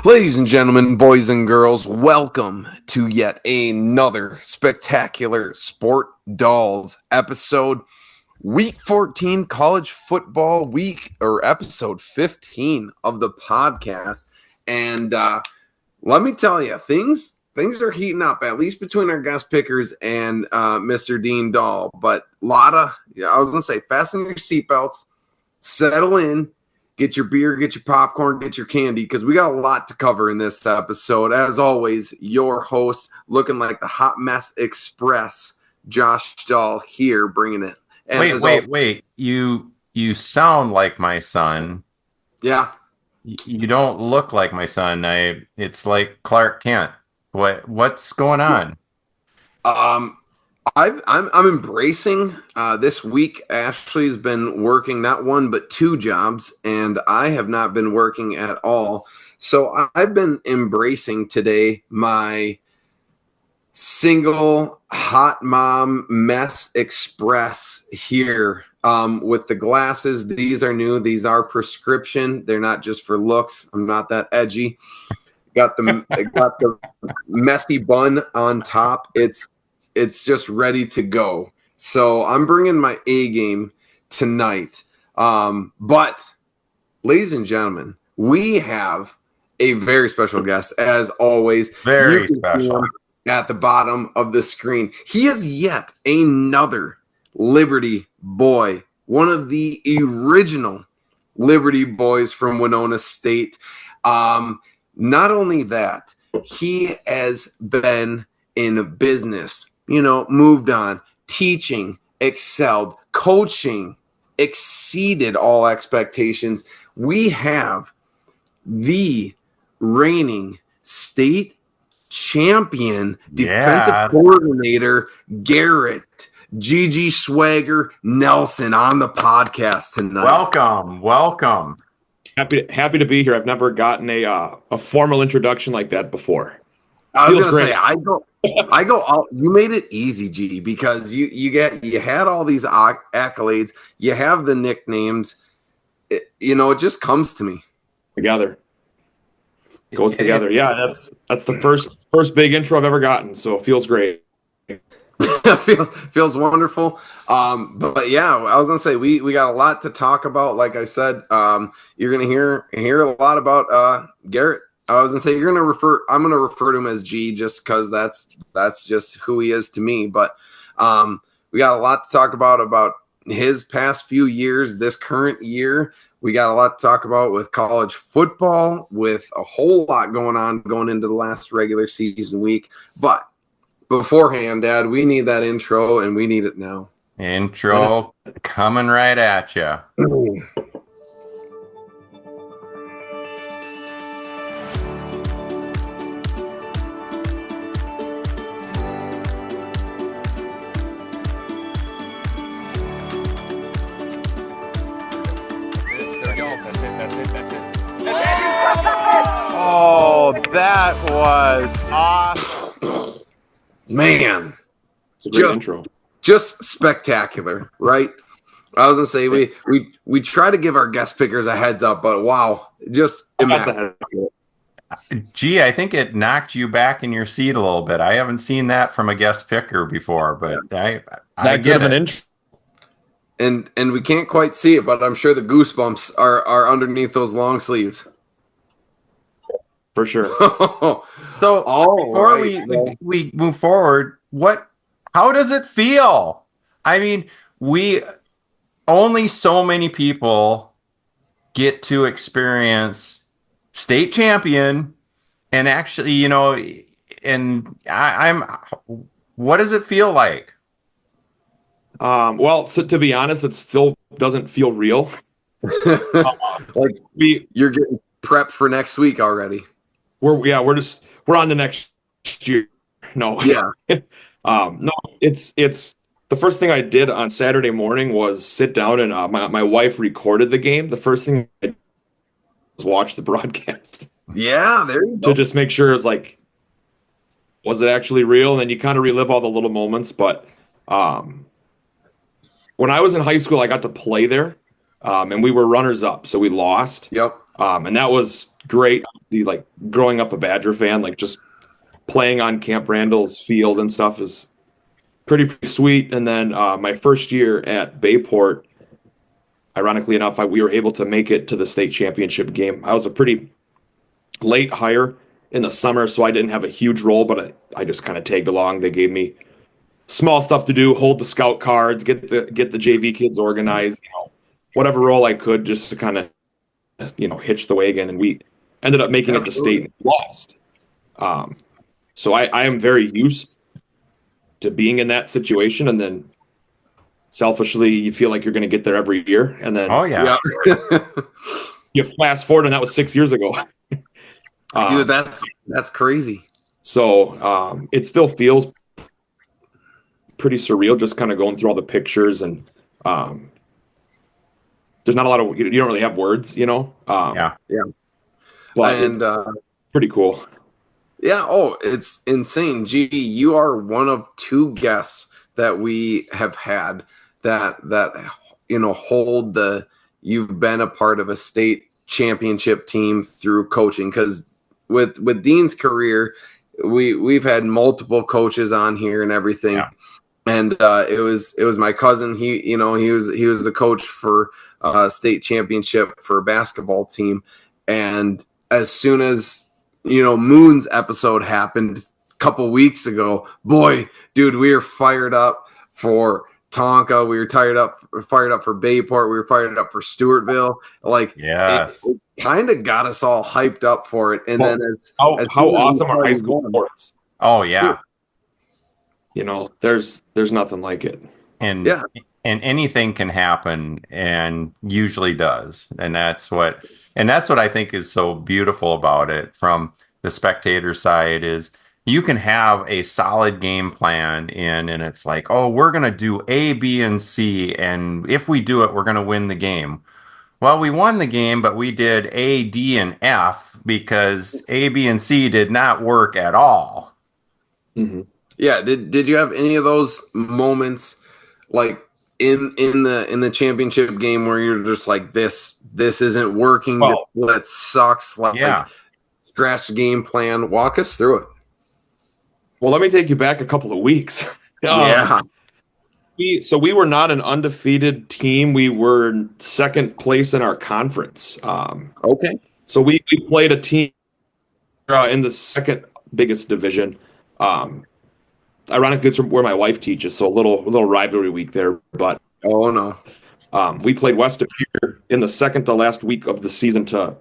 Ladies and gentlemen, boys and girls, welcome to yet another spectacular Sport Dolls episode. Week 14 college football week, or episode 15 of the podcast. And let me tell you, things are heating up, at least between our guest pickers and Mr. Dean Dahl. But I was going to say, fasten your seatbelts, settle in. Get your beer, get your popcorn, get your candy, because we got a lot to cover in this episode. As always, your host, looking like the Hot Mess Express, Josh Dahl here, bringing it. And Wait. You sound like my son. Yeah. You don't look like my son. It's like Clark Kent. What's going on? I'm embracing this week. Ashley's been working not one but two jobs, and I have not been working at all. So I've been embracing today my single hot mom mess express here with the glasses. These are new. These are prescription. They're not just for looks. I'm not that edgy. Got the messy bun on top. It's just ready to go. So I'm bringing my A game tonight. But, ladies and gentlemen, we have a very special guest, as always. Very special. At the bottom of the screen. He is yet another Liberty boy, one of the original Liberty boys from Winona State. Not only that, he has been in business, moved on, teaching, excelled, coaching, exceeded all expectations. We have the reigning state champion defensive coordinator, Garrett Gigi Swagger Nelson, on the podcast tonight. Welcome. Happy to be here. I've never gotten a formal introduction like that before. I was going to say, I go all, you made it easy, G, because you had all these accolades, you have the nicknames, it just comes to me together. Goes together. Yeah, that's the first big intro I've ever gotten, so it feels great. feels wonderful. But yeah, I was gonna say we got a lot to talk about. Like I said, you're gonna hear a lot about Garrett. I was gonna say I'm gonna refer to him as G, just because that's just who he is to me. But we got a lot to talk about his past few years, this current year. We got a lot to talk about with college football, with a whole lot going into the last regular season week. But beforehand, Dad, we need that intro, and we need it now. Intro coming right at you. Oh, that was awesome. Man, It's a great intro. Just spectacular, right? I was gonna say we try to give our guest pickers a heads up, but wow, just immaculate. Gee, I think it knocked you back in your seat a little bit. I haven't seen that from a guest picker before, but I get it. Intro. And we can't quite see it, but I'm sure the goosebumps are underneath those long sleeves. For sure. So before we move forward, how does it feel? I mean, only so many people get to experience state champion, and actually, what does it feel like? Well, so to be honest, it still doesn't feel real. Like you're getting prepped for next week already. We're on the next year. No. Yeah. No, it's the first thing I did on Saturday morning was sit down and my wife recorded the game. The first thing I did was watch the broadcast. Yeah, there you go. To just make sure it's like, was it actually real? And then you kind of relive all the little moments. But when I was in high school, I got to play there, and we were runners up, so we lost. Yep. And that was great. Like growing up a Badger fan, like just playing on Camp Randall's field and stuff is pretty sweet. And then my first year at Bayport, ironically enough, we were able to make it to the state championship game. I was a pretty late hire in the summer, so I didn't have a huge role, but I just kind of tagged along. They gave me small stuff to do, hold the scout cards, get the JV kids organized, whatever role I could, just to kind of hitch the wagon. And we ended up making it to state and lost. So I am very used to being in that situation, and then selfishly you feel like you're going to get there every year, and then you fast forward, and that was 6 years ago. Dude, that's crazy. So it still feels pretty surreal, just kind of going through all the pictures, and there's not a lot of, you don't really have words, But pretty cool. Yeah. Oh, it's insane. Gee, you are one of two guests that we have had that hold you've been a part of a state championship team through coaching. Because with Dean's career, we've had multiple coaches on here and everything. Yeah. And it was my cousin. He was the coach for state championship for a basketball team. And as soon as Moon's episode happened a couple weeks ago, boy, dude, we were fired up for Tonka. We were fired up for Bayport. We were fired up for Stewartville. Like, yes, it kind of got us all hyped up for it. And then how awesome are high school sports? Oh yeah. There's nothing like it. And anything can happen, and usually does. And that's what I think is so beautiful about it from the spectator side is you can have a solid game plan and it's like, oh, we're going to do A, B, and C. And if we do it, we're going to win the game. Well, we won the game, but we did A, D, and F because A, B, and C did not work at all. Mm-hmm. Yeah. Did you have any of those moments like in the championship game where you're just like, this isn't working, that sucks, like scratch game plan? Walk us through it. Well, let me take you back a couple of weeks. We were not an undefeated team. We were second place in our conference. Okay. So we played a team in the second biggest division. Ironically, it's where my wife teaches, so a little rivalry week there. But oh no, we played West of here in the second to last week of the season to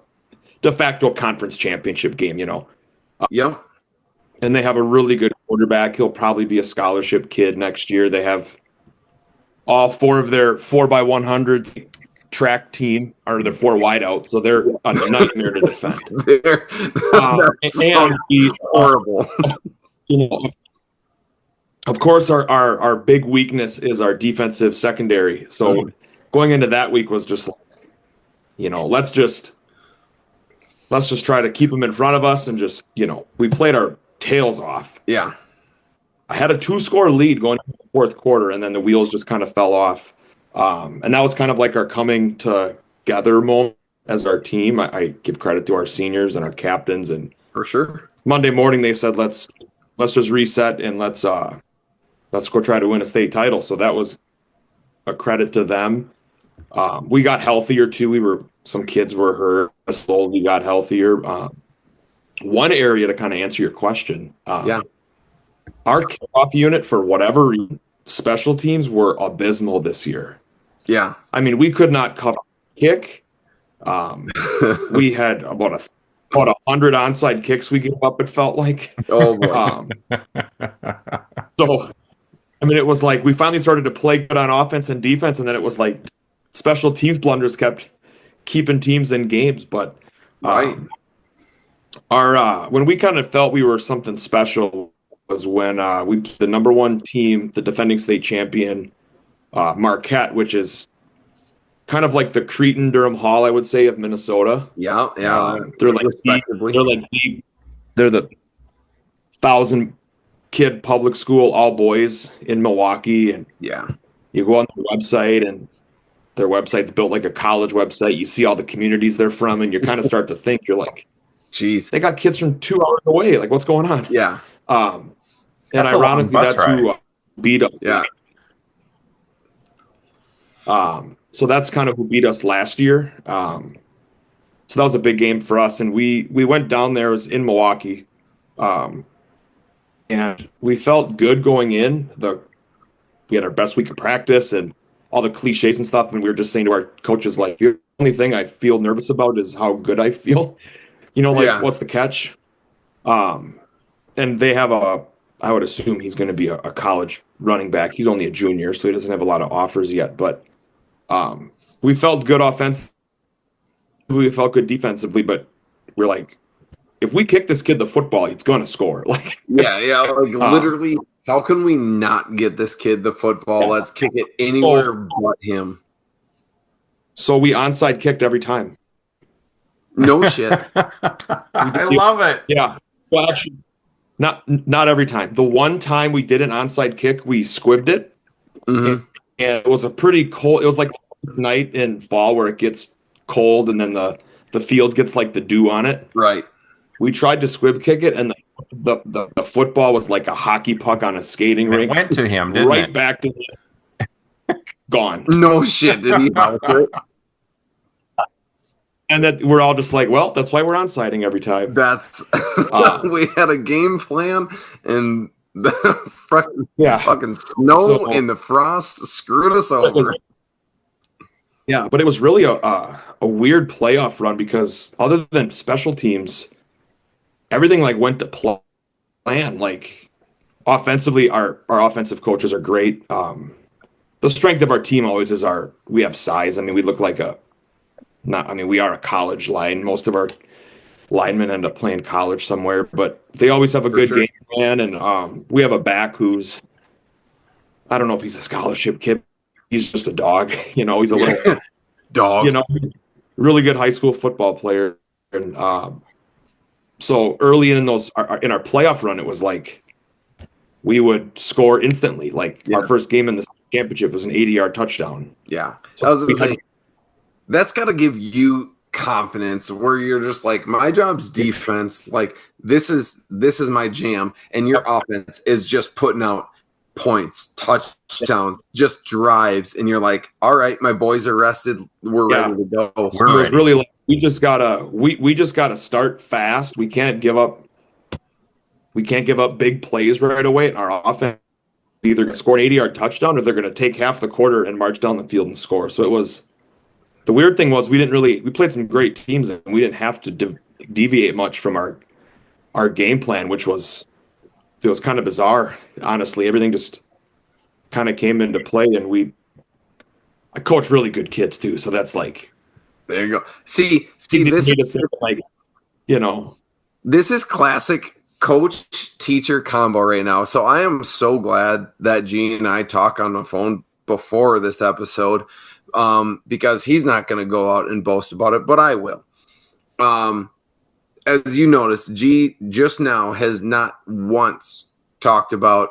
de facto conference championship game. Yeah. And they have a really good quarterback. He'll probably be a scholarship kid next year. They have all four of their 4x100 track team are the four wideouts, so they're a nightmare to defend. And horrible. Of course, our big weakness is our defensive secondary. So going into that week was just, let's just try to keep them in front of us and just, we played our tails off. Yeah. I had a 2-score lead going into the fourth quarter, and then the wheels just kind of fell off. And that was kind of like our coming together moment as our team. I give credit to our seniors and our captains. And for sure, Monday morning they said, let's just reset and let's go try to win a state title. So that was a credit to them. We got healthier too. Some kids were hurt. Slowly got healthier. One area to kind of answer your question. Our kickoff unit, for whatever reason, special teams were abysmal this year. Yeah. I mean, we could not cover kick. We had about 100 onside kicks we gave up, it felt like. Oh, boy. So, I mean, it was like we finally started to play good on offense and defense, and then it was like special teams blunders kept keeping teams in games. But when we kind of felt we were something special was when we the number one team, the defending state champion, Marquette, which is kind of like the Cretan Durham Hall, I would say, of Minnesota. Yeah. They're the 1,000-kid public school, all boys in Milwaukee, and you go on the website and Their website's built like a college website. You see all the communities they're from, and you kind of start to think, you're like, Jeez. they got kids from 2 hours away. Like, what's going on? Yeah. And That's a long ironically, bus that's ride. who beat us. Yeah. So that's kind of who beat us last year. So that was a big game for us, and we went down there. It was in Milwaukee, and we felt good going in. We had our best week of practice and all the cliches and stuff, and we were just saying to our coaches, like, the only thing I feel nervous about is how good I feel. What's the catch? And they have I would assume he's going to be a college running back. He's only a junior, so he doesn't have a lot of offers yet. But we felt good offensively. We felt good defensively, but we're like, if we kick this kid the football, he's going to score. Like, Yeah. Like literally, how can we not get this kid the football? Yeah. Let's kick it anywhere but him. So we onside kicked every time. No shit. I love it. Yeah. Well, actually, not every time. The one time we did an onside kick, we squibbed it. Mm-hmm. And it was a pretty cold. It was like the night in fall where it gets cold and then the field gets like the dew on it. Right. We tried to squib kick it, and the football was like a hockey puck on a skating It rink. went to him, didn't Right it? back to him. Gone. No shit. Did he help it? And that we're all just like, well, that's why we're onsiding every time. That's we had a game plan, and the fucking snow and the frost screwed us over. Yeah, but it was really a weird playoff run because other than special teams, everything like went to plan. Like offensively, our offensive coaches are great. The strength of our team always is we have size. I mean, we look like we are a college line. Most of our linemen end up playing college somewhere, but they always have a good game plan. And we have a back who's, I don't know if he's a scholarship kid. He's just a dog. He's a little dog. Really good high school football player. And so early in our playoff run, it was like we would score instantly. Like our first game in the championship was an 80-yard touchdown. Yeah. So that's got to give you confidence where you're just like, my job's defense. Like this is my jam, and your offense is just putting out points, touchdowns, just drives, and you're like, all right, my boys are rested. We're ready to go. It was really like we just gotta start fast. We can't give up big plays right away. Our offense either score an 80-yard touchdown or they're gonna take half the quarter and march down the field and score. So it was the weird thing was we played some great teams and we didn't have to deviate much from our game plan, which was kind of bizarre, honestly. Everything just kind of came into play, and I coach really good kids too, so that's like, there you go. See this is like, this is classic coach teacher combo right now. So I am so glad that Gene and I talk on the phone before this episode, because he's not going to go out and boast about it, but I will. As you noticed, G just now has not once talked about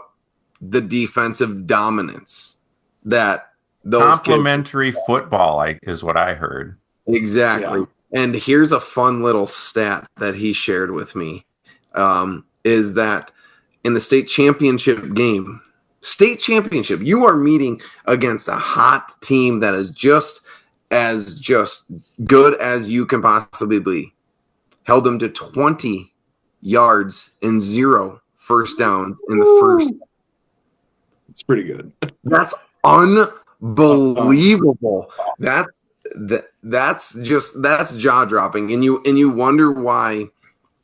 the defensive dominance that those complementary football is what I heard. Exactly. Yeah. And here's a fun little stat that he shared with me, is that in the state championship, you are meeting against a hot team that is just good as you can possibly be. Held them to 20 yards and 0 first downs in the first. It's pretty good. That's unbelievable. That's jaw dropping, and you wonder why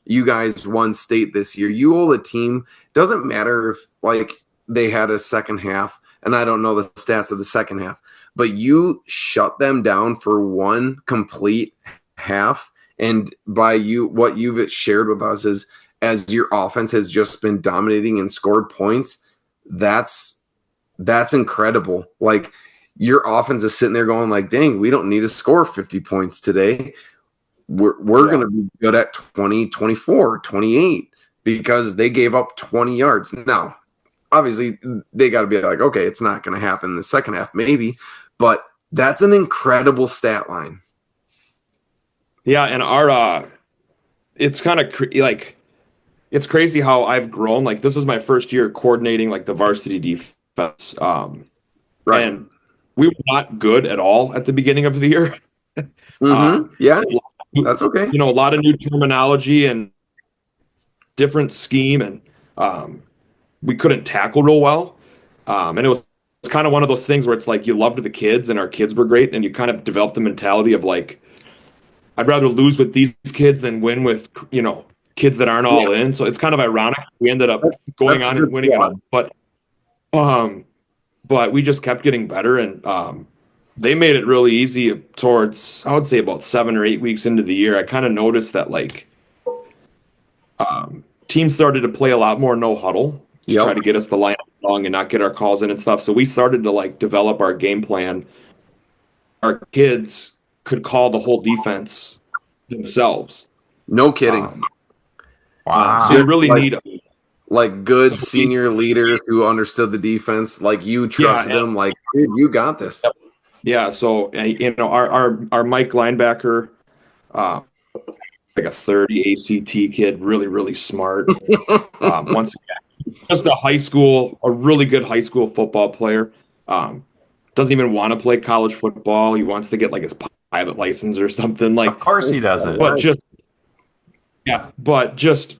you guys won state this year. You owe the team. Doesn't matter if like they had a second half, and I don't know the stats of the second half, but you shut them down for one complete half. And by what you've shared with us is, as your offense has just been dominating and scored points, that's incredible. Like your offense is sitting there going like, dang, we don't need to score 50 points today. We're going to be good at 20, 24, 28 because they gave up 20 yards. Now, obviously, they got to be like, okay, it's not going to happen in the second half maybe, but That's an incredible stat line. Yeah, and our it's kind of like it's crazy how I've grown. Like this is my first year coordinating like the varsity defense. Right. And we were not good at all at the beginning of the year. Yeah, that's okay. You know, a lot of new terminology and different scheme, and we couldn't tackle real well. And it's kind of one of those things where it's like you loved the kids and our kids were great, and you kind of developed the mentality of like, I'd rather lose with these kids than win with, you know, kids that aren't all in. So it's kind of ironic. We ended up going That's on a and good winning it squad. all. But we just kept getting better, and they made it really easy towards, I would say, about 7 or 8 weeks into the year. I kind of noticed that like teams started to play a lot more no huddle to try to get us the line long and not get our calls in and stuff. So we started to like develop our game plan. Our kids could call the whole defense themselves. No kidding. Wow. So you really Like- need Like good So senior leaders who understood the defense, like you trusted them, like, dude, you got this. Yeah, so you know our Mike linebacker, like a 30 ACT kid, really smart. Once again, just a really good high school football player. Doesn't even want to play college football. He wants to get like his pilot license or something. Like, Of course he doesn't. but just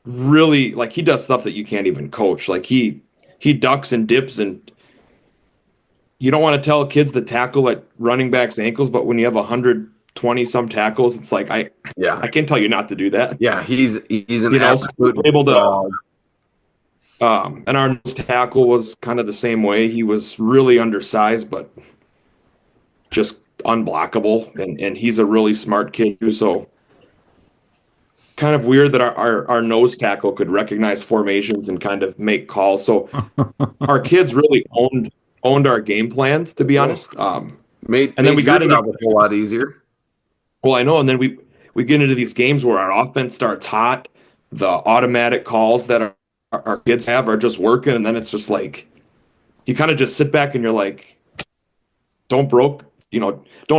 really like he does stuff that you can't even coach. Like he ducks and dips, and you don't want to tell kids to tackle at running backs' ankles, but when you have 120 some tackles, it's like I can't tell you not to do that. Yeah, he's an You know, so we absolute were able to. dog. And our nose tackle was kind of the same way. He was really undersized, but just unblockable, and he's a really smart kid too. So kind of weird that our nose tackle could recognize formations and kind of make calls. So our kids really owned our game plans, to be honest. And then we got into a whole lot easier. Well, I know, and then we get into these games where our offense starts hot. The automatic calls that our kids have are just working, and then it's just like you kind of just sit back and you're like, don't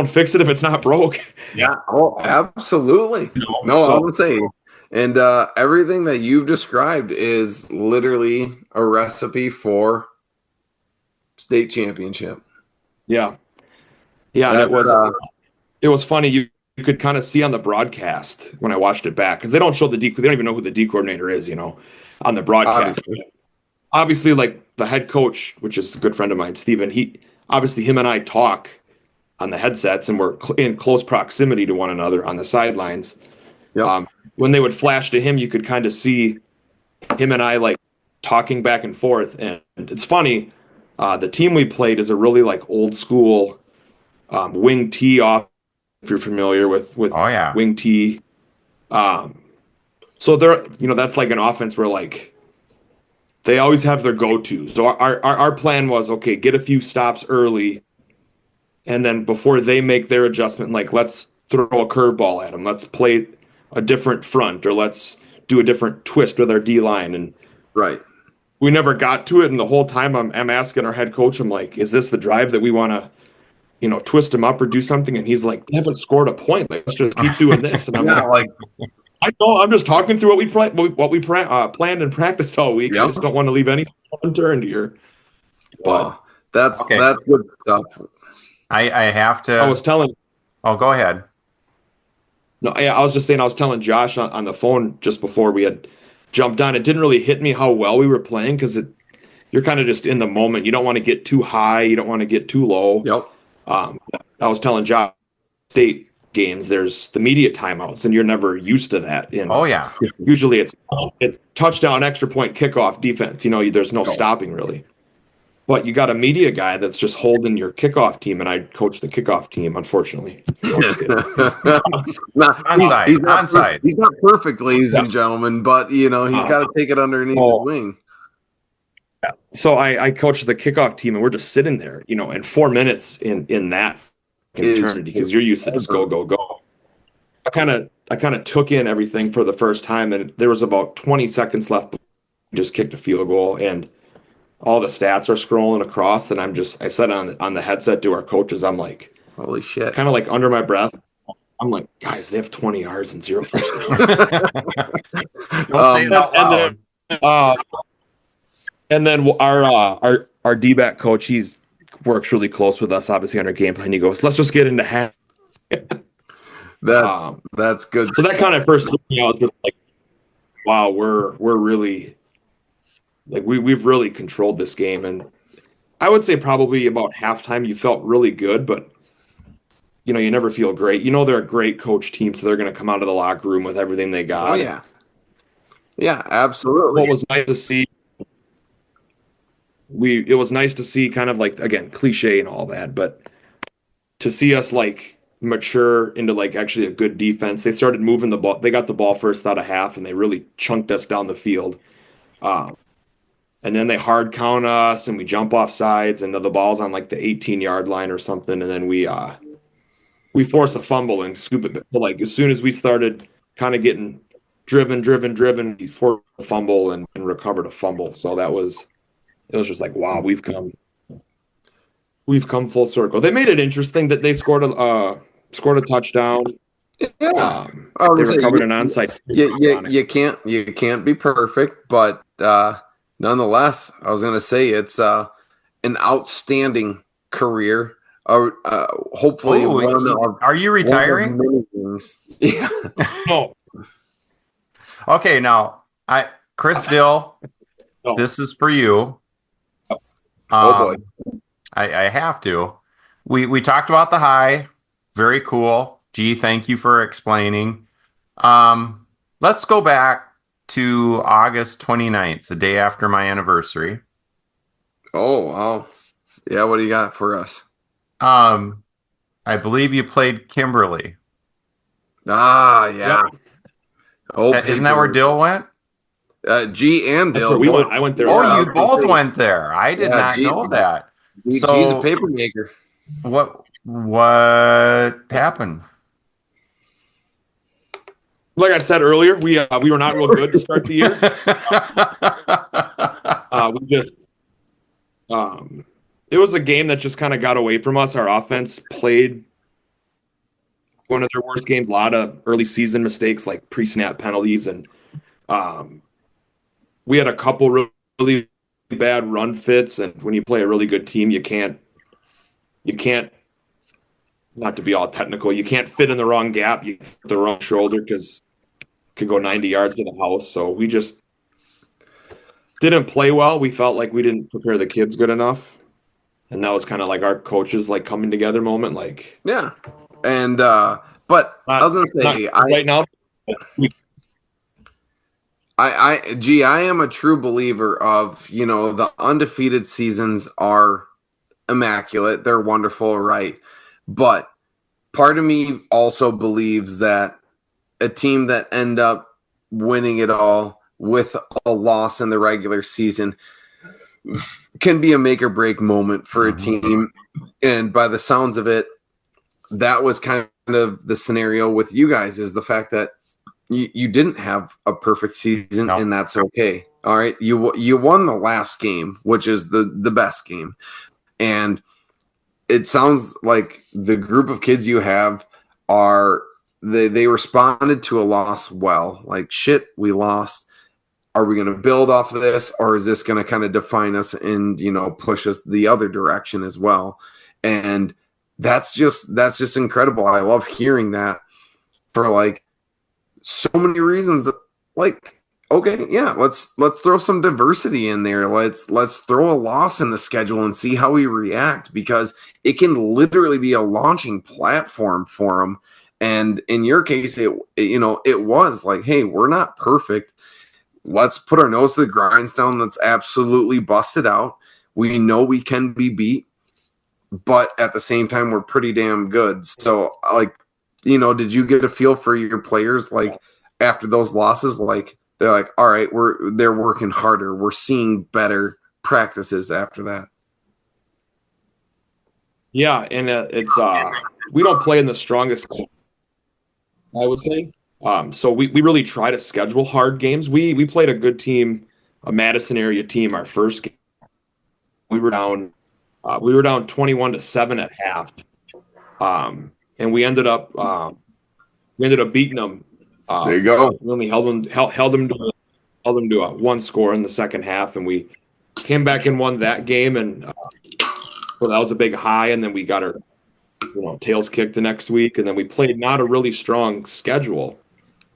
fix it if it's not broke. Yeah. Oh, absolutely. I would say. And everything that you've described is literally a recipe for state championship. Yeah. And it was funny. You could kind of see on the broadcast when I watched it back, because they don't show they don't even know who the D coordinator is, on the broadcast. Obviously, like the head coach, which is a good friend of mine, Steven, him and I talk on the headsets, and we're in close proximity to one another on the sidelines. Yep. When they would flash to him, you could kind of see him and I like talking back and forth. And it's funny, the team we played is a really like old school wing tee off. If you're familiar with wing tee, so that's like an offense where like they always have their go-to. So our plan was, okay, get a few stops early, and then before they make their adjustment, like let's throw a curveball at them, let's play a different front, or let's do a different twist with our D line. And right, we never got to it. And the whole time I'm asking our head coach, I'm like, is this the drive that we want to, twist them up or do something? And he's like, they haven't scored a point. Like, let's just keep doing this. And I'm like, I know, I'm just talking through what we planned and practiced all week. I just don't want to leave anything unturned here. But that's good stuff. I have to. I was telling. Oh, go ahead. No, I was just saying. I was telling Josh on the phone just before we had jumped on. It didn't really hit me how well we were playing, because you're kind of just in the moment. You don't want to get too high. You don't want to get too low. Yep. I was telling Josh, state games, there's the media timeouts, and you're never used to that. Usually it's touchdown, extra point, kickoff, defense. There's no stopping really. But you got a media guy that's just holding your kickoff team, and I coach the kickoff team, unfortunately. Onside. He's not perfect, ladies and gentlemen, but he's got to take it underneath his wing. So I coach the kickoff team, and we're just sitting there, and 4 minutes in that eternity, because you're used to just go. I kind of took in everything for the first time, and there was about 20 seconds left. Just kicked a field goal, and all the stats are scrolling across, and I said on the headset to our coaches, I'm like, Holy shit. kind of like under my breath, I'm like, guys, they have 20 yards and 0 first downs. Don't say it out loud. And then our D-back coach, he's works really close with us, obviously, on our game plan. He goes, let's just get into half. That's good. So that kind of first hit me out, just like, wow, we're really, like, we've really controlled this game. And I would say probably about halftime you felt really good, but you never feel great. They're a great coach team, so they're going to come out of the locker room with everything they got. Oh yeah. Yeah, absolutely. What was nice to see, it was nice to see, kind of like, again, cliche and all that, but to see us like mature into like actually a good defense. They started moving the ball. They got the ball first out of half, and they really chunked us down the field. And then they hard count us, and we jump off sides, and the ball's on like the 18-yard line or something, and then we force a fumble and scoop it. But like as soon as we started kind of getting driven, we forced a fumble and recovered a fumble. So it was just like, wow, we've come full circle. They made it interesting that they scored a touchdown. Yeah. They recovered an onside. You can't be perfect, but nonetheless, I was going to say it's an outstanding career. Hopefully, are you retiring? Yeah. No. Okay, now Chris Dill, this is for you. Oh boy. I have to. We talked about the high. Very cool. Gee, thank you for explaining. Let's go back to August 29th, the day after my anniversary. Oh, wow. Yeah, what do you got for us? I believe you played Kimberly. Ah, yeah. Yep. Oh, isn't that where Dill went? G and Dill. That's where we went. I went there. Oh, you both went there. I did not know that. G's a paper maker. What happened? Like I said earlier, we were not real good to start the year. It was a game that just kind of got away from us. Our offense played one of their worst games. A lot of early season mistakes, like pre-snap penalties, and we had a couple really bad run fits. And when you play a really good team, you can't. Not to be all technical, you can't fit in the wrong gap. You fit the wrong shoulder because it could go 90 yards to the house. So we just didn't play well. We felt like we didn't prepare the kids good enough. And that was kind of like our coaches like coming together moment. Like, yeah. And but I was gonna say right now. I am a true believer of, the undefeated seasons are immaculate. They're wonderful, right? But part of me also believes that a team that end up winning it all with a loss in the regular season can be a make or break moment for a team. And by the sounds of it, that was kind of the scenario with you guys, is the fact that you didn't have a perfect season, and that's okay. All right. You won the last game, which is the best game. And it sounds like the group of kids you have they responded to a loss well. Like, shit, we lost. Are we going to build off of this, or is this going to kind of define us and, push us the other direction as well? And that's just incredible. I love hearing that for like so many reasons. Like, okay, yeah, let's throw some diversity in there. Let's throw a loss in the schedule and see how we react, because it can literally be a launching platform for them. And in your case, it was like, hey, we're not perfect. Let's put our nose to the grindstone. Let's absolutely bust it out. We know we can be beat, but at the same time, we're pretty damn good. So, like, did you get a feel for your players, like, after those losses? Like, they're like, all right, they're working harder. We're seeing better practices after that. Yeah, and it's we don't play in the strongest, I would say. So we really try to schedule hard games. We played a good team, a Madison area team, our first game. we were down 21-7 at half. And we ended up beating them. There you go. We only held them to a one score in the second half, and we came back and won that game. And so that was a big high. And then we got our tails kicked the next week, and then we played not a really strong schedule,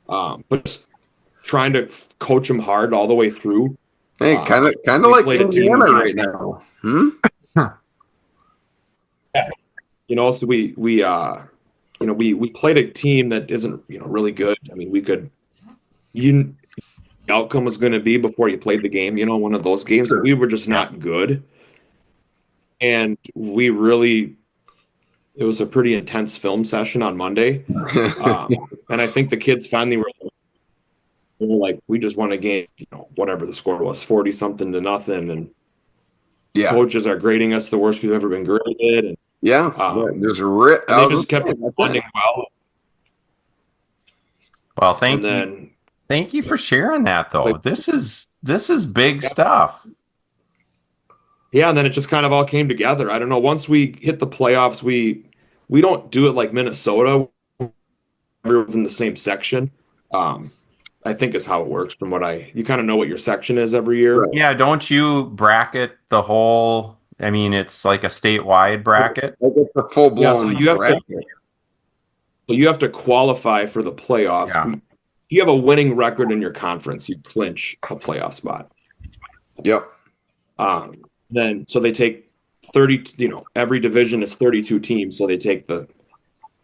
but just trying to coach them hard all the way through. Hey, kind of like Indiana right now. So we played a team that isn't really good. I mean, the outcome was going to be before you played the game. One of those games that we were just not good, and it was a pretty intense film session on Monday, and I think the kids finally were like, we just won a game, whatever the score was, 40-something-0, and coaches are grading us the worst we've ever been graded. And, they just kept responding well. Well, thank you for sharing that, though. This is big stuff. Yeah, and then it just kind of all came together. I don't know. Once we hit the playoffs, we don't do it like Minnesota. Everyone's in the same section. I think is how it works. You kind of know what your section is every year. Right. Yeah, don't you bracket the whole? I mean, it's like a statewide bracket. It's a full blown. So you have to qualify for the playoffs. Yeah. If you have a winning record in your conference, you clinch a playoff spot. Yep. Then so they take 30. Every division is 32 teams. So they take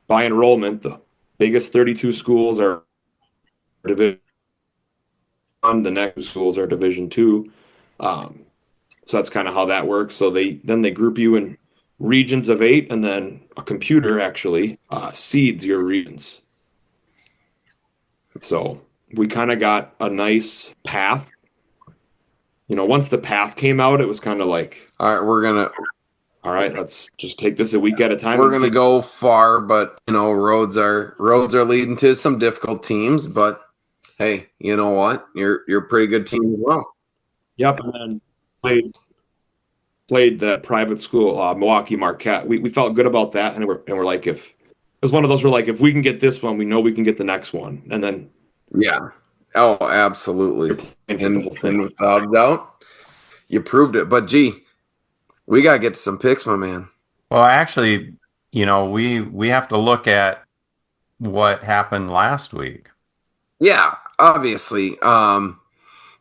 by enrollment, the biggest 32 schools are Division 1. The next schools are Division 2. So that's kind of how that works. So they group you in regions of 8, and then a computer actually seeds your regions. So we kind of got a nice path. Once the path came out, it was kind of like, all right, let's just take this a week at a time. We're gonna go far, but roads are leading to some difficult teams. But hey, you know what? You're a pretty good team as well. Yep, and then played the private school, Milwaukee Marquette. We felt good about that, and we're like, if it was one of those, we're like, if we can get this one, we know we can get the next one, and then oh, absolutely, and without a doubt, you proved it. But gee, we gotta get to some picks, my man. Well, actually, we have to look at what happened last week. Yeah, obviously.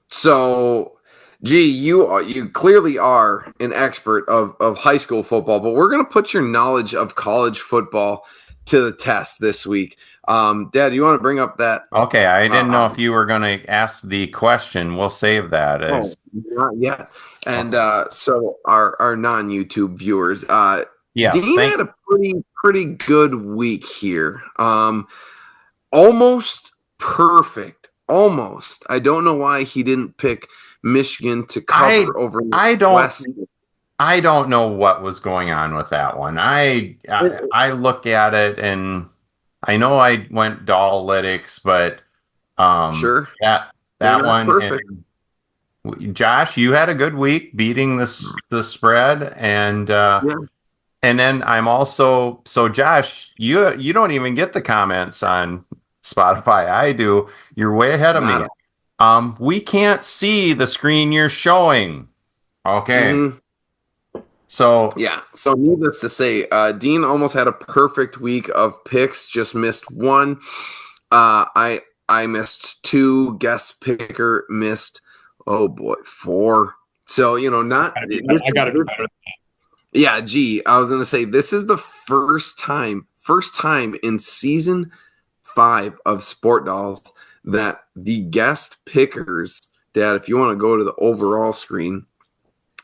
So, gee, you clearly are an expert of high school football, but we're going to put your knowledge of college football to the test this week. Dad, you want to bring up that? Okay, I didn't know if you were going to ask the question. We'll save that. Not yet. And so our non-YouTube viewers, yes, Dean had a pretty good week here. Almost perfect. Almost. I don't know why he didn't pick Michigan to cover over West. I don't know what was going on with that one. I look at it and I know I went Dollalytics, but sure. That one perfect. Josh, you had a good week beating the spread, and and then I'm also Josh, you don't even get the comments on Spotify. I do. You're way ahead of me. We can't see the screen you're showing. Okay. Mm-hmm. So needless to say, Dean almost had a perfect week of picks, just missed one. I missed 2. Guest picker missed 4. So not. I got to do better. Yeah, gee, I was gonna say this is the first time in season 5 of Sport Dolls that the guest pickers, Dad, if you want to go to the overall screen,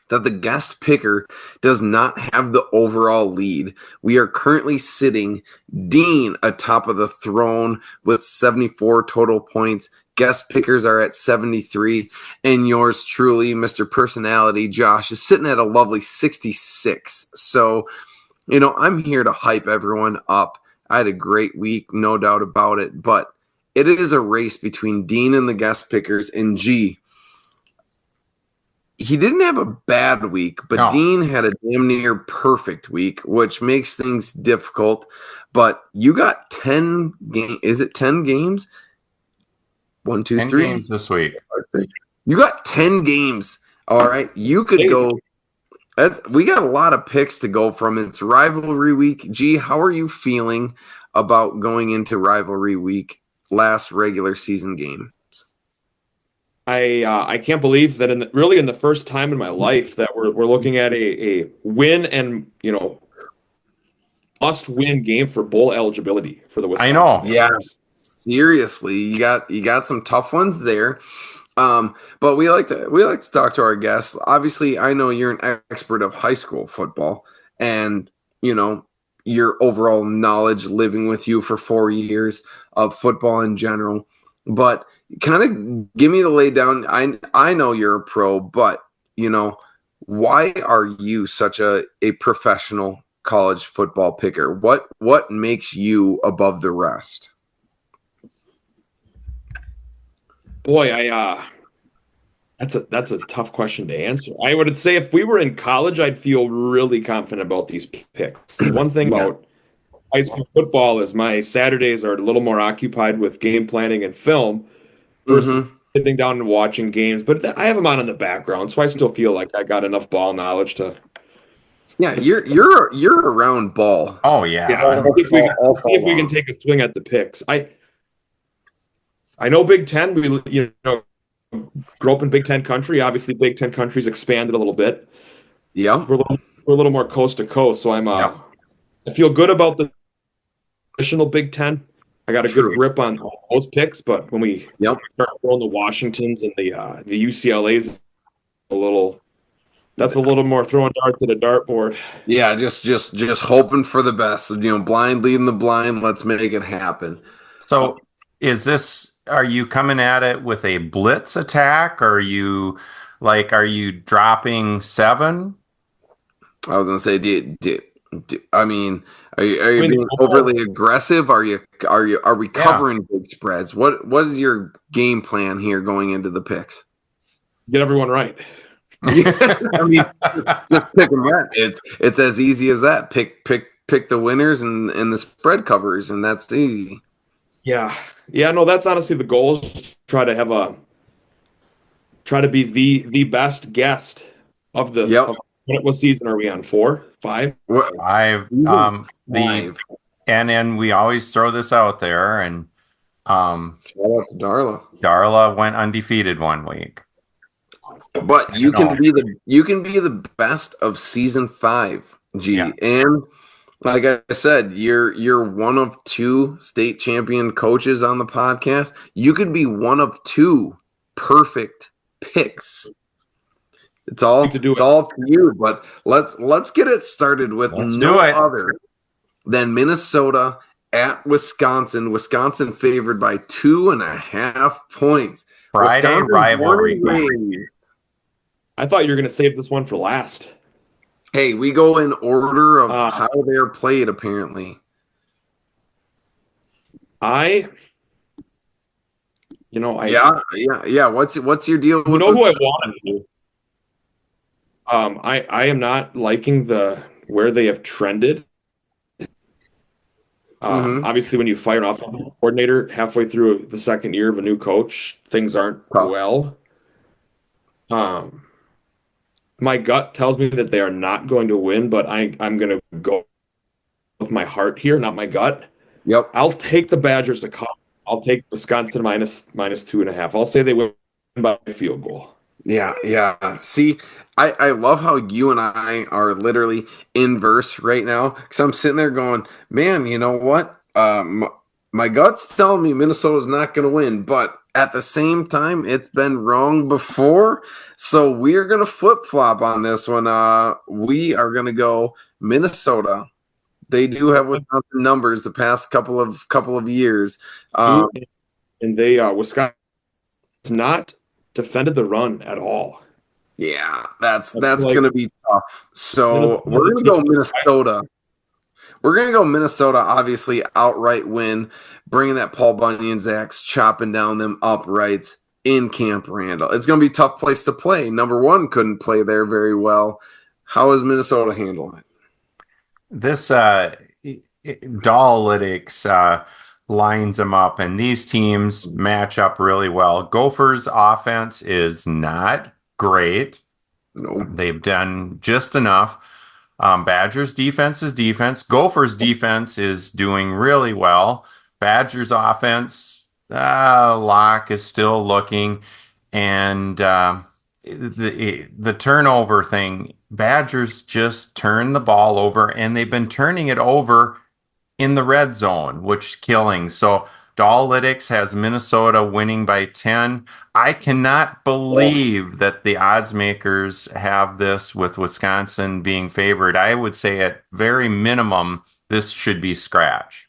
that the guest picker does not have the overall lead. We are currently sitting Dean atop of the throne with 74 total points. Guest pickers are at 73. And yours truly, Mr. Personality, Josh, is sitting at a lovely 66. So, I'm here to hype everyone up. I had a great week, no doubt about it. But it is a race between Dean and the guest pickers. And gee, he didn't have a bad week, but No. Dean had a damn near perfect week, which makes things difficult. But you got 10 games. Is it 10 games? 1, 2, 10 3. games this week. You got 10 games. All right. You could go. We got a lot of picks to go from. It's rivalry week. G, how are you feeling about going into rivalry week, last regular season game? I can't believe that in the first time in my life that we're looking at a win and must win game for bowl eligibility for the Wisconsin. I know. Yeah. Seriously, you got some tough ones there. But we like to talk to our guests. Obviously, I know you're an expert of high school football and your overall knowledge living with you for 4 years of football in general. But kind of give me the lay down. I know you're a pro, but why are you such a professional college football picker? What makes you above the rest? Boy, that's a tough question to answer. I would say if we were in college, I'd feel really confident about these picks. The one thing about high school football is my Saturdays are a little more occupied with game planning and film versus sitting down and watching games. But I have them on in the background, so I still feel like I got enough ball knowledge to. Yeah, you're around ball. Oh yeah. See if we can take a swing at the picks. I know Big Ten. We grew up in Big Ten country. Obviously, Big Ten country's expanded a little bit. Yeah, we're a little more coast to coast. So I feel good about the traditional Big Ten. I got a good grip on most picks, but when we start throwing the Washingtons and the UCLA's that's a little more throwing darts at a dartboard. Yeah, just hoping for the best. Blind leading the blind. Let's make it happen. So are you coming at it with a blitz attack? Or are you dropping 7? I was gonna say, are you being overly aggressive? Are we covering big spreads? What is your game plan here going into the picks? Get everyone right. I mean, just pick them right. It's as easy as that. Pick the winners and the spread covers, and that's easy. Yeah. No, that's honestly the goal. Is try to be the best guest of the. Yep. What season are we on? 4, 5? 5. And we always throw this out there, and shout out to Darla. Darla went undefeated one week. But you can be the best of season 5, G. Yeah. And like I said, you're one of 2 state champion coaches on the podcast. You could be one of 2 perfect picks. It's all to you. But let's get it started with other than Minnesota at Wisconsin. Wisconsin favored by 2.5 points. Friday Wisconsin rivalry. I thought you were going to save this one for last. Hey, we go in order of how they're played, apparently. Yeah. What's your deal with who I want to do? I am not liking where they have trended. Obviously, when you fire an offensive coordinator halfway through the second year of a new coach, things aren't well. My gut tells me that they are not going to win, but I'm going to go with my heart here, not my gut. Yep. I'll take the Badgers to cover. I'll take Wisconsin minus 2.5. I'll say they win by a field goal. Yeah. See, I love how you and I are literally inverse right now, because I'm sitting there going, man, you know what? My gut's telling me Minnesota's not going to win, but at the same time, it's been wrong before. So we're going to flip-flop on this one. We are going to go Minnesota. They do have Wisconsin numbers the past couple of years. And they Wisconsin has not defended the run at all. Yeah, that's going to be tough. So we're going to go Minnesota. We're going to go Minnesota, obviously, outright win, bringing that Paul Bunyan's axe, chopping down them uprights. in Camp Randall. It's going to be a tough place to play. Number one couldn't play there very well. How is Minnesota handling it? This Dallalytics lines them up, and these teams match up really well. Gophers' offense is not great. No. They've done just enough. Badgers' defense is defense. Gophers' defense is doing really well. Badgers' offense, Locke is still looking, and the turnover thing. Badgers just turn the ball over, and they've been turning it over in the red zone, which is killing. So Dallalytics has Minnesota winning by 10. I cannot believe that the odds makers have this with Wisconsin being favored. I would say at very minimum, this should be scratch.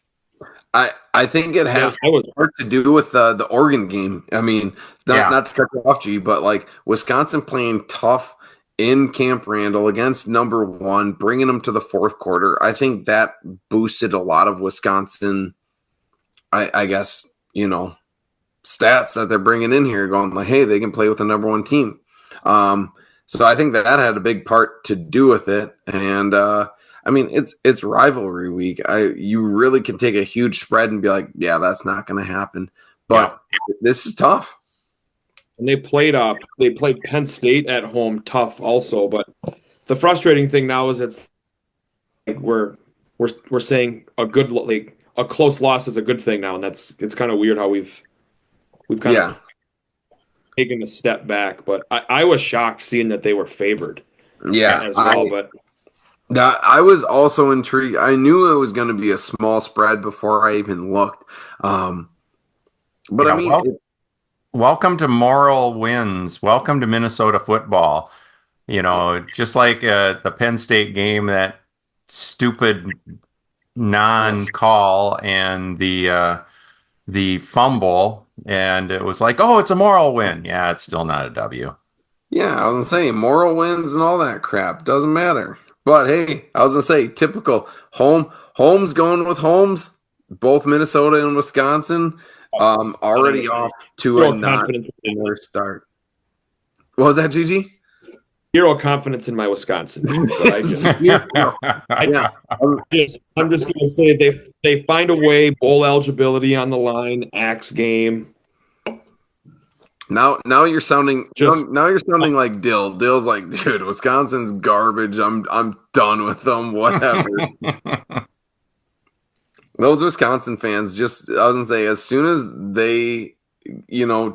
I think it has more to do with the Oregon game. I mean, not to cut you off, G, but like Wisconsin playing tough in Camp Randall against number one, bringing them to the fourth quarter. I think that boosted a lot of Wisconsin, I guess, stats that they're bringing in here, going like, hey, they can play with the number one team. So I think that had a big part to do with it. And I mean, it's rivalry week. You really can take a huge spread and be like, yeah, that's not going to happen. But this is tough. And they played Penn State at home tough also. But the frustrating thing now is it's like we're saying a close loss is a good thing now, and it's kind of weird how we've kind of taken a step back. But I was shocked seeing that they were favored. Yeah, as well. But I was also intrigued. I knew it was going to be a small spread before I even looked. But I mean, welcome to moral wins. Welcome to Minnesota football. Just like the Penn State game, that stupid non-call and the fumble, and it was like, oh, it's a moral win. Yeah, it's still not a W. Yeah, I was going to say moral wins and all that crap. Doesn't matter. But hey, I was going to say typical Holmes going with Holmes. Both Minnesota and Wisconsin already off to a not worse start. What was that, Gigi? Zero confidence in my Wisconsin. So I'm just going to say they find a way. Bowl eligibility on the line. Axe game. Now you're sounding like Dill. Dill's like, dude, Wisconsin's garbage. I'm done with them. Whatever. Those Wisconsin fans I was gonna say, as soon as they,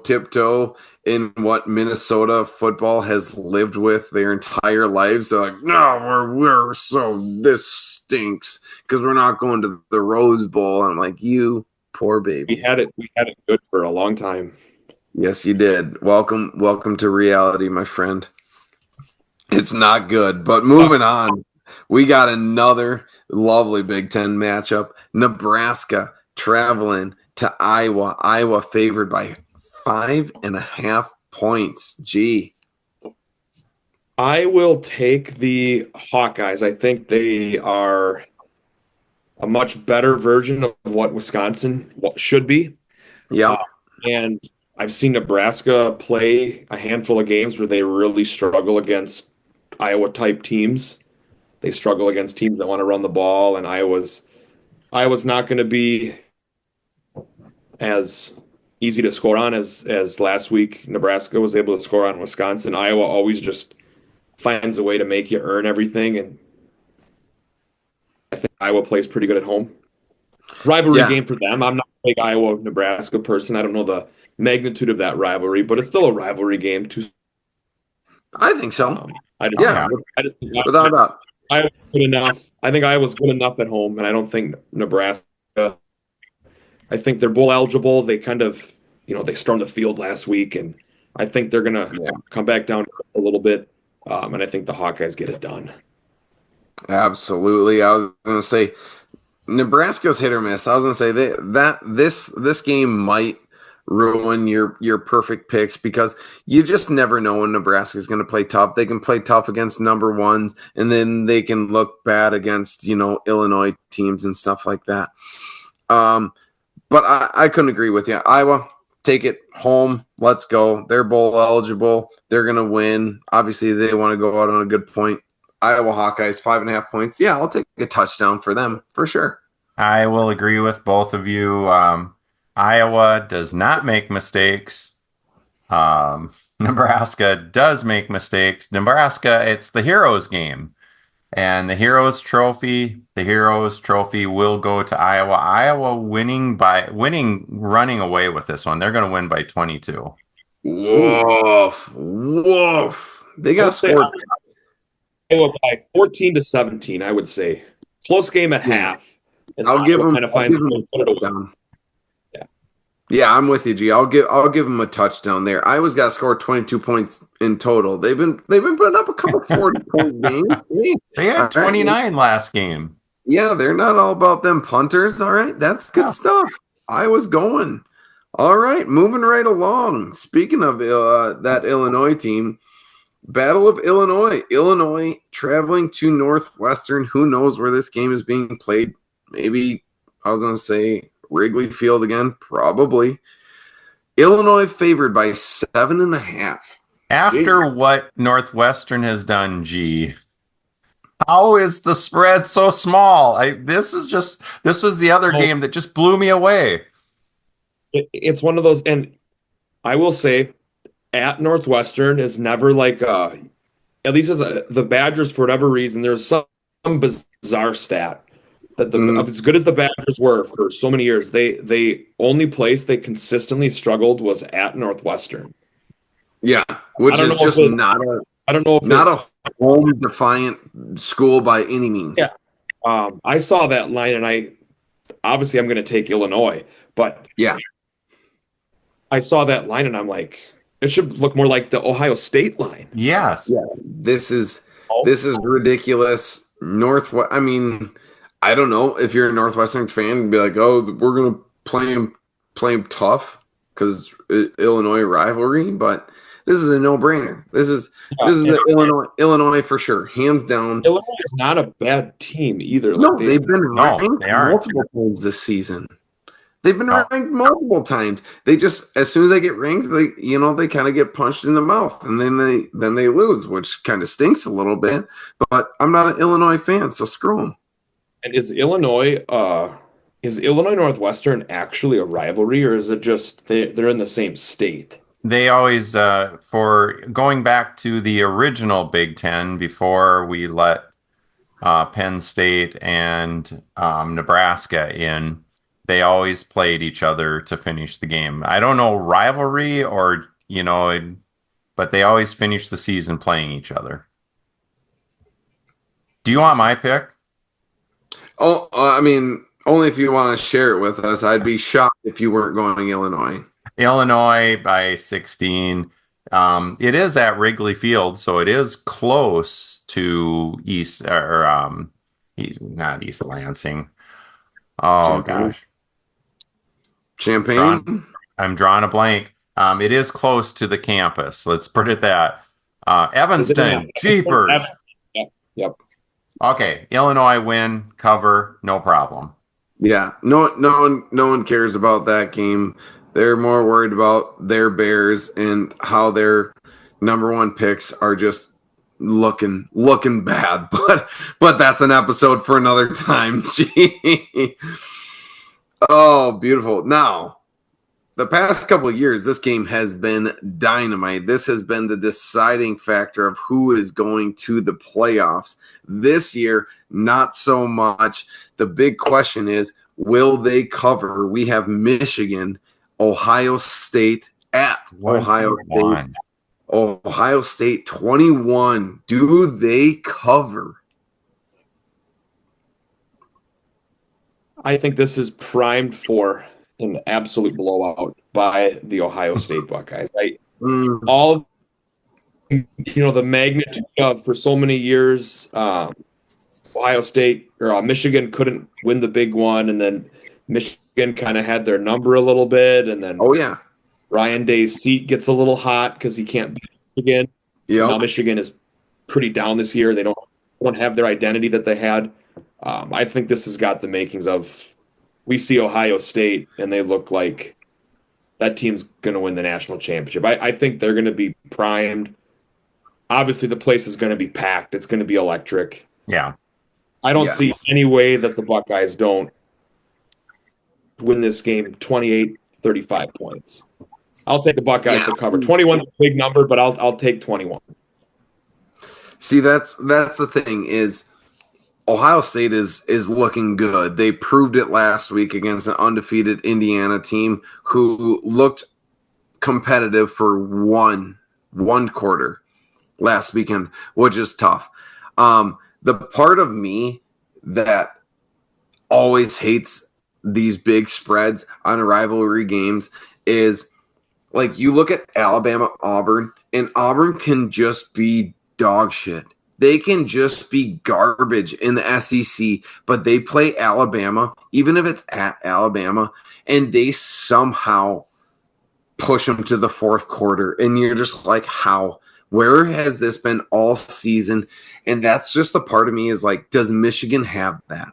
tiptoe in what Minnesota football has lived with their entire lives, they're like, no, this stinks because we're not going to the Rose Bowl. And I'm like, you poor baby. We had it good for a long time. Yes, you did. Welcome to reality, my friend. It's not good, but moving on. We got another lovely Big Ten matchup. Nebraska traveling to Iowa. Iowa favored by 5.5 points. Gee. I will take the Hawkeyes. I think they are a much better version of what Wisconsin should be. Yeah. And I've seen Nebraska play a handful of games where they really struggle against Iowa-type teams. They struggle against teams that want to run the ball, and Iowa's not going to be as easy to score on as last week Nebraska was able to score on Wisconsin. Iowa always just finds a way to make you earn everything, and I think Iowa plays pretty good at home. Rivalry game for them. I'm not a big Iowa-Nebraska person. I don't know the magnitude of that rivalry, but it's still a rivalry game too. I think so. I just think without a doubt. I was good enough. I think Iowa's good enough at home, and I don't think Nebraska. I think they're bowl eligible. They kind of, they stormed the field last week, and I think they're gonna come back down a little bit. And I think the Hawkeyes get it done. Absolutely. I was gonna say Nebraska's hit or miss. I was gonna say this game might ruin your perfect picks because you just never know when Nebraska is going to play tough. They can play tough against number ones, and then they can look bad against Illinois teams and stuff like that. But I couldn't agree with you. Iowa take it home. Let's go. They're bowl eligible. They're going to win. Obviously, they want to go out on a good point. Iowa Hawkeyes, 5.5 points. Yeah, I'll take a touchdown for them for sure. I will agree with both of you. Iowa does not make mistakes. Nebraska does make mistakes. Nebraska, it's the Heroes game. And the Heroes Trophy will go to Iowa. Iowa running away with this one. They're going to win by 22. Woof. They got scored. Iowa by 14-17, I would say. Close game at half. And I'll give them a touchdown. Yeah, I'm with you, G. I'll give them a touchdown there. Iowa's got scored 22 points in total. They've been putting up a couple 40-point games. They had 29 last game. Yeah, they're not all about them punters. All right, that's good stuff. Iowa's going. All right, moving right along. Speaking of that Illinois team, Battle of Illinois. Illinois traveling to Northwestern. Who knows where this game is being played? Maybe, I was going to say, Wrigley Field again, probably. Illinois favored by 7.5. After what Northwestern has done, G, how is the spread so small? This was the other game that just blew me away. It's one of those, and I will say, at Northwestern is never like at least as the Badgers, for whatever reason, there's some bizarre stat. That as good as the Badgers were for so many years, they only place they consistently struggled was at Northwestern. Yeah, which is just not a home defiant school by any means. Yeah, I saw that line, and I'm going to take Illinois, but yeah, I saw that line, and I'm like, it should look more like the Ohio State line. Yes, yeah, this is ridiculous. I mean, I don't know if you're a Northwestern fan and be like, oh, we're going to play him tough because Illinois rivalry, but this is a no-brainer. This is the Illinois for sure, hands down. Illinois is not a bad team either. No, they've been ranked multiple times this season. They've been ranked multiple times. They just, as soon as they get ranked, they kind of get punched in the mouth, and then they lose, which kind of stinks a little bit. But I'm not an Illinois fan, so screw them. And is Illinois Northwestern actually a rivalry, or is it just they're in the same state? They always, for going back to the original Big Ten before we let Penn State and Nebraska in, they always played each other to finish the game. I don't know rivalry but they always finish the season playing each other. Do you want my pick? Oh, I mean, only if you want to share it with us. I'd be shocked if you weren't going Illinois. Illinois by 16. It is at Wrigley Field, so it is close to not East Lansing. Oh, gosh. Champaign? I'm drawing a blank. It is close to the campus. Let's put it that. Evanston, Jeepers. Yep. Okay, Illinois win, cover, no problem. Yeah, no one cares about that game. They're more worried about their Bears and how their number one picks are just looking bad. But that's an episode for another time. Oh, beautiful. Now, the past couple of years, this game has been dynamite. This has been the deciding factor of who is going to the playoffs. This year, not so much. The big question is, will they cover? We have Michigan, Ohio State at Ohio State. Ohio State 21. Do they cover? I think this is primed for an absolute blowout by the Ohio State Buckeyes. The magnitude of, for so many years, Ohio State or Michigan couldn't win the big one, and then Michigan kind of had their number a little bit, and then Ryan Day's seat gets a little hot because he can't beat Michigan. Yeah, now Michigan is pretty down this year. They don't have their identity that they had. I think this has got the makings of, we see Ohio State and they look like that team's going to win the national championship. I think they're going to be primed. Obviously, the place is going to be packed. It's going to be electric. Yeah. I don't see any way that the Buckeyes don't win this game 28-35 points. I'll take the Buckeyes to cover. 21 is a big number, but I'll take 21. See, that's the thing is Ohio State is looking good. They proved it last week against an undefeated Indiana team who looked competitive for one quarter last weekend, which is tough. The part of me that always hates these big spreads on rivalry games is like you look at Alabama, Auburn, and Auburn can just be dog shit. They can just be garbage in the SEC, but they play Alabama, even if it's at Alabama, and they somehow push them to the fourth quarter. And you're just like, how? Where has this been all season? And that's just the part of me is like, does Michigan have that?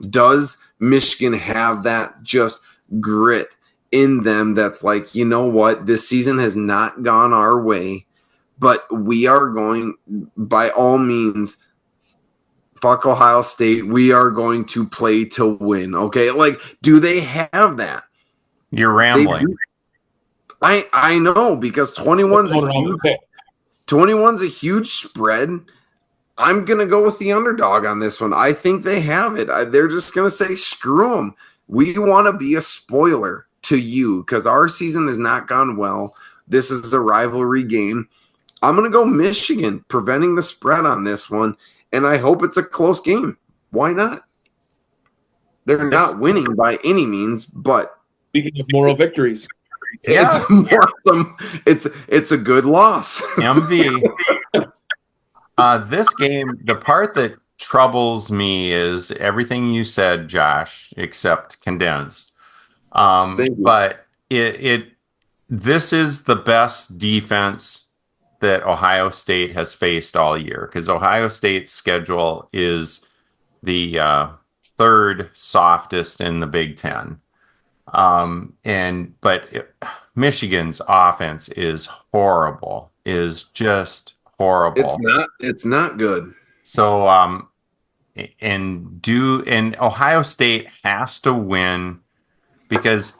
Does Michigan have that just grit in them that's like, you know what? This season has not gone our way, but we are going, by all means, fuck Ohio State. We are going to play to win. Okay? Like, do they have that? You're rambling. I know, because 21's a huge spread. I'm going to go with the underdog on this one. I think they have it. They're just going to say, screw them. We want to be a spoiler to you because our season has not gone well. This is a rivalry game. I'm going to go Michigan, preventing the spread on this one, and I hope it's a close game. Why not? They're not winning by any means, but speaking of moral victories, yes. It's a good loss. MV. This game, the part that troubles me is everything you said, Josh, except condensed. But this is the best defense that Ohio State has faced all year, because Ohio State's schedule is the third softest in the Big Ten. Michigan's offense is horrible, is just horrible. It's not good. So, and Ohio State has to win, because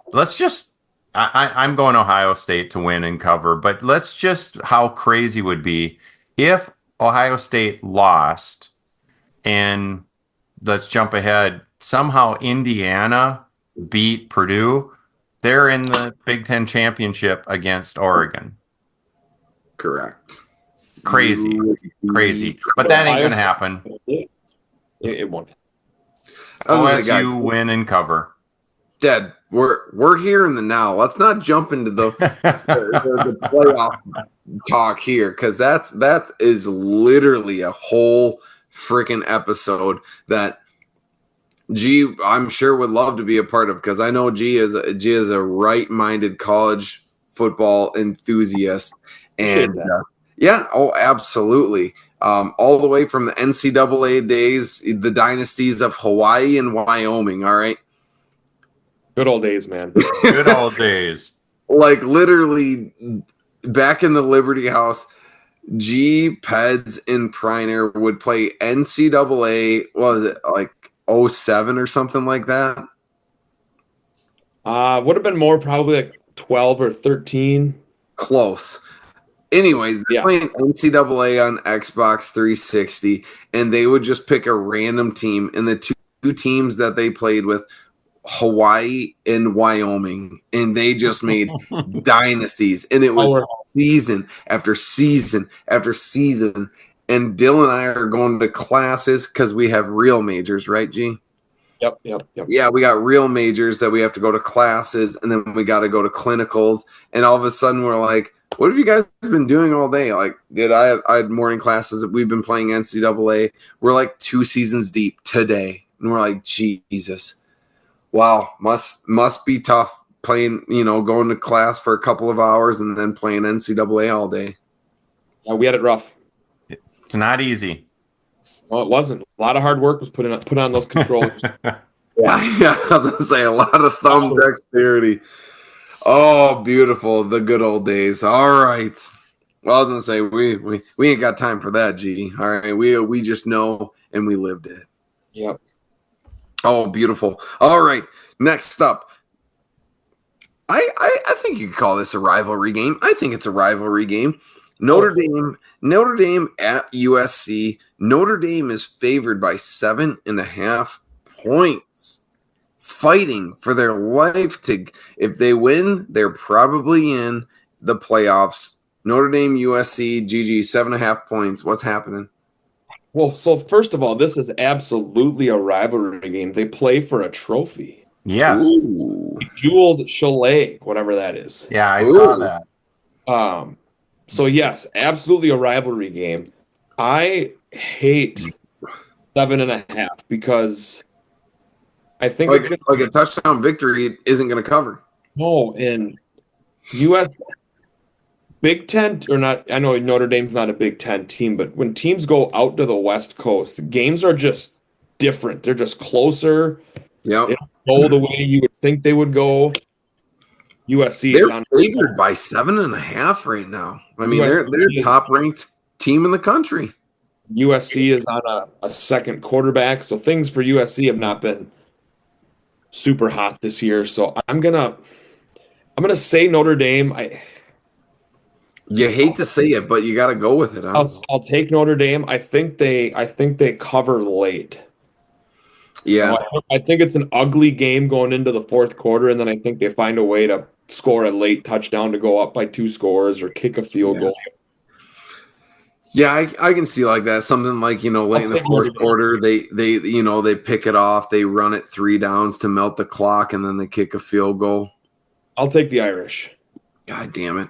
I'm going Ohio State to win and cover, but how crazy would be if Ohio State lost, and let's jump ahead, somehow Indiana beat Purdue. They're in the Big Ten championship against Oregon. Correct. Crazy. But that ain't going to happen. It won't. OSU win and cover. Dad, we're here in the now. Let's not jump into the playoff talk here, because that is literally a whole freaking episode that G, I'm sure would love to be a part of, because I know G is a right-minded college football enthusiast, and yeah, oh, absolutely. All the way from the NCAA days, the dynasties of Hawaii and Wyoming. All right. Good old days, man. Good old days. Like literally back in the Liberty House, G, Peds, and Priner would play NCAA, what was it, like 07 or something like that? Would have been more, probably like 12 or 13. Close. Anyways, they're playing NCAA on Xbox 360, and they would just pick a random team, and the two teams that they played with, Hawaii and Wyoming, and they just made dynasties, and it was season after season after season. And Dylan and I are going to classes because we have real majors, right, G? Yep. Yeah, we got real majors that we have to go to classes, and then we got to go to clinicals, and all of a sudden we're like, what have you guys been doing all day? Like, I had morning classes. We've been playing NCAA. We're like 2 seasons deep today, and we're like, Jesus. Wow, must be tough playing, going to class for a couple of hours and then playing NCAA all day. We had it rough. It's not easy. Well, it wasn't. A lot of hard work was put on those controllers. Yeah, I was going to say a lot of thumb dexterity. Oh, beautiful. The good old days. All right. Well, I was gonna say we ain't got time for that, G. All right. We just know and we lived it. Yep. Oh, beautiful. All right. Next up. I think you could call this a rivalry game. I think it's a rivalry game. Notre Dame at USC. Notre Dame is favored by 7.5 points. Fighting for their life to, if they win, they're probably in the playoffs. Notre Dame, USC, GG, 7.5 points. What's happening? Well, so first of all, this is absolutely a rivalry game. They play for a trophy. Yes. Ooh. Jeweled Chalet, whatever that is. Yeah, I Ooh. saw that. So yes, absolutely a rivalry game. I hate 7.5 because I think it's like a touchdown victory isn't going to cover. no in US Big Ten or not. I know Notre Dame's not a Big Ten team, but when teams go out to the West Coast, the games are just different. They're just closer. Yep. They don't go the way you would think they would go. USC is They're on favored by 7.5 right now. I mean, they're top ranked team in the country. USC is on a second quarterback, so things for USC have not been super hot this year. So I'm gonna say Notre Dame. You hate to say it, but you got to go with it. Huh? I'll take Notre Dame. I think they cover late. Yeah. I think it's an ugly game going into the fourth quarter, and then I think they find a way to score a late touchdown to go up by 2 scores or kick a field goal. Yeah, I can see like that. Something like, late in the fourth quarter, they pick it off, they run it 3 downs to melt the clock, and then they kick a field goal. I'll take the Irish. God damn it.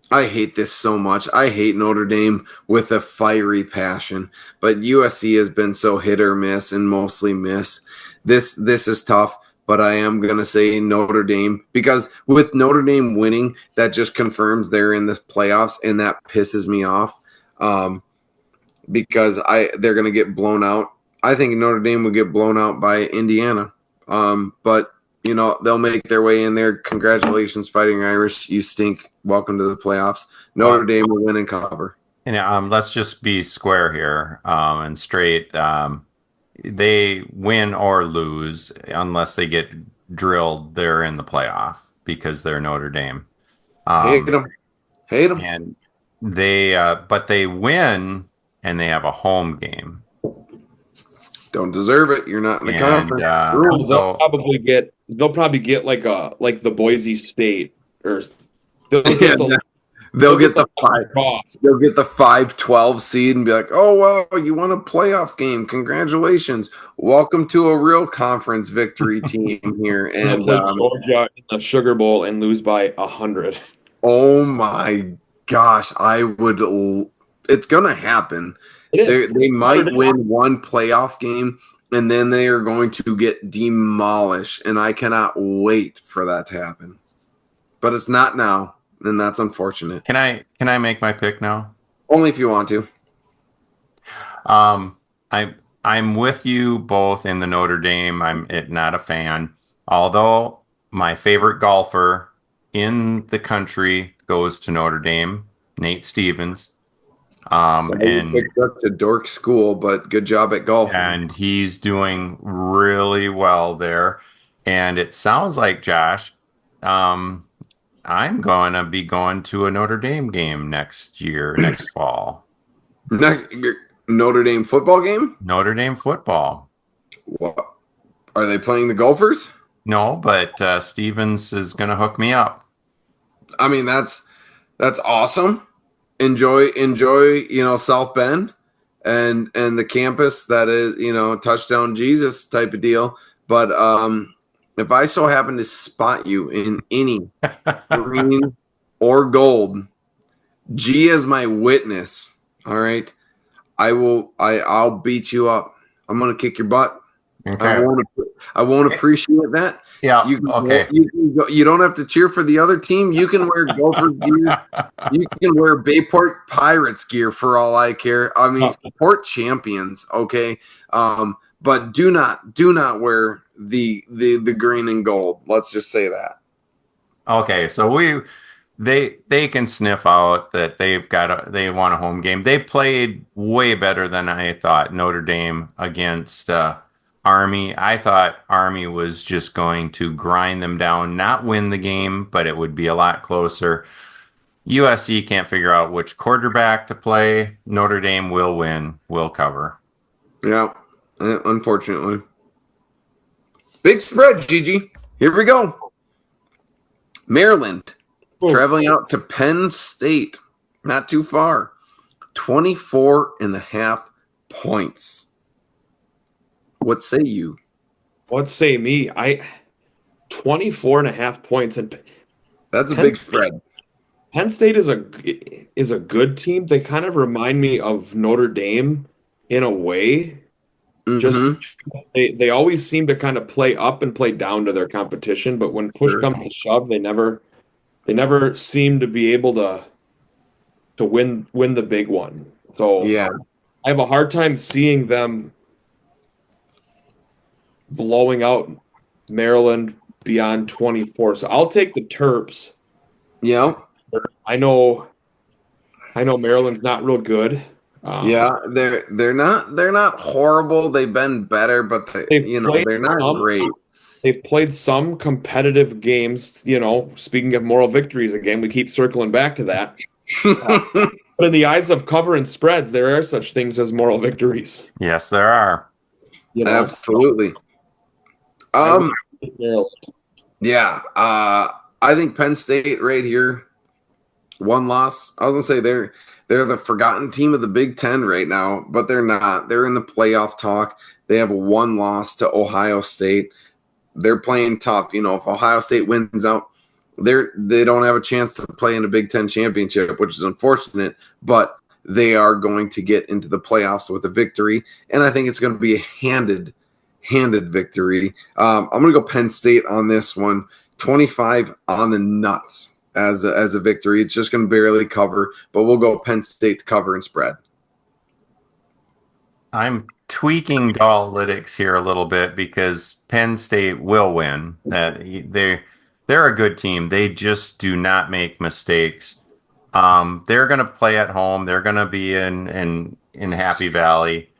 I hate this so much. I hate Notre Dame with a fiery passion, but USC has been so hit or miss and mostly miss. This is tough, but I am going to say Notre Dame because with Notre Dame winning, that just confirms they're in the playoffs, and that pisses me off because they're going to get blown out. I think Notre Dame will get blown out by Indiana, but they'll make their way in there. Congratulations, Fighting Irish. You stink. Welcome to the playoffs. Notre Dame will win and cover. And let's just be square here and straight. They win or lose unless they get drilled. They're in the playoff because they're Notre Dame. Hate them. And but they win and they have a home game. Don't deserve it. You're not in the conference. They'll probably get like the Boise State or they'll get the 5-12 seed and be like, oh wow, you won a playoff game. Congratulations. Welcome to a real conference victory team here. And Georgia in the Sugar Bowl and lose by 100. Oh my gosh, it's gonna happen. They might win one playoff game, and then they are going to get demolished, and I cannot wait for that to happen. But it's not now, and that's unfortunate. Can I make my pick now? Only if you want to. I'm with you both in the Notre Dame. I'm not a fan, although my favorite golfer in the country goes to Notre Dame, Nate Stevens. And picked up to dork school, but good job at golf. And he's doing really well there. And it sounds like, Josh, I'm going to be going to a Notre Dame game next fall. Notre Dame football game? Notre Dame football. What? Are they playing the Gophers? No, but Stevens is going to hook me up. I mean, that's awesome. Enjoy, South Bend and the campus that is, touchdown Jesus type of deal. But if I so happen to spot you in any green or gold, G as my witness, all right, I'll beat you up. I'm gonna kick your butt. Okay. I won't appreciate that. Yeah. Okay. You don't have to cheer for the other team. You can wear Gopher gear. You can wear Bayport Pirates gear for all I care. I mean, support champions. Okay. But do not wear the green and gold. Let's just say that. Okay, so they can sniff out that they want a home game. They played way better than I thought. Notre Dame against Army. I thought Army was just going to grind them down, not win the game, but it would be a lot closer. USC can't figure out which quarterback to play. Notre Dame will win, will cover. Yeah, unfortunately. Big spread, Gigi. Here we go. Maryland traveling out to Penn State. Not too far. 24.5 points. What say you? What say me? 24.5 points. And That's a big spread. Penn State is a good team. They kind of remind me of Notre Dame in a way. Just they always seem to kind of play up and play down to their competition, but when push comes to shove, they never seem to be able to win the big one. So yeah, I have a hard time seeing them blowing out Maryland beyond 24. So I'll take the Terps. Yeah. I know Maryland's not real good. Yeah, they're not horrible. They've been better, but they're not great. They've played some competitive games. Speaking of moral victories, again, we keep circling back to that. But in the eyes of cover and spreads, there are such things as moral victories. Yes, there are. Absolutely. Yeah. I think Penn State right here. One loss. I was gonna say they're the forgotten team of the Big Ten right now, but they're not. They're in the playoff talk. They have one loss to Ohio State. They're playing tough. If Ohio State wins out, they don't have a chance to play in a Big Ten championship, which is unfortunate. But they are going to get into the playoffs with a victory, and I think it's going to be a handed victory. I'm going to go Penn State on this one. 25 on the nuts. As a victory. It's just going to barely cover, but we'll go Penn State to cover and spread. I'm tweaking Dollalytics here a little bit because Penn State will win. They're a good team. They just do not make mistakes. They're going to play at home. They're going to be in Happy Valley.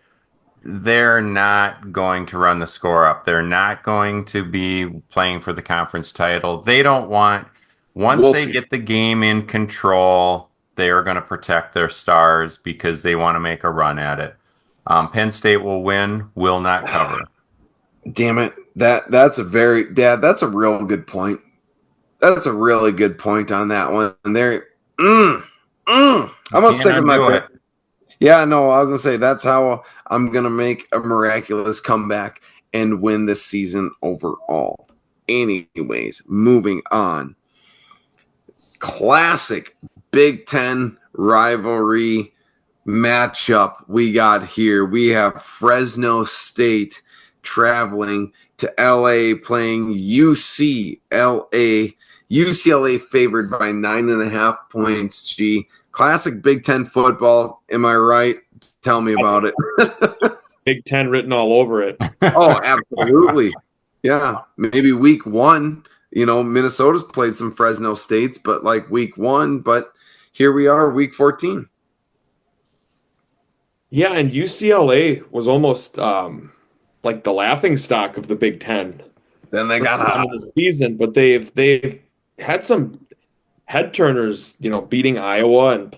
They're not going to run the score up. They're not going to be playing for the conference title. They don't want. Once they get the game in control, they are going to protect their stars because they want to make a run at it. Penn State will win, will not cover. Damn it. That's a real good point. That's a really good point on that one. And they're I'm gonna stick with my pick. Yeah, no, I was gonna say that's how I'm gonna make a miraculous comeback and win this season overall. Anyways, moving on. Classic Big Ten rivalry matchup we got here. We have Fresno State traveling to LA playing UCLA. UCLA favored by 9.5 points. Classic Big Ten football. Am I right? Tell me about it. Big Ten written all over it. Oh, absolutely. Yeah. Maybe week 1. Minnesota's played some Fresno States, but like week 1. But here we are, week 14. Yeah, and UCLA was almost like the laughingstock of the Big Ten. Then they got hot the season, but they've had some head turners. Beating Iowa and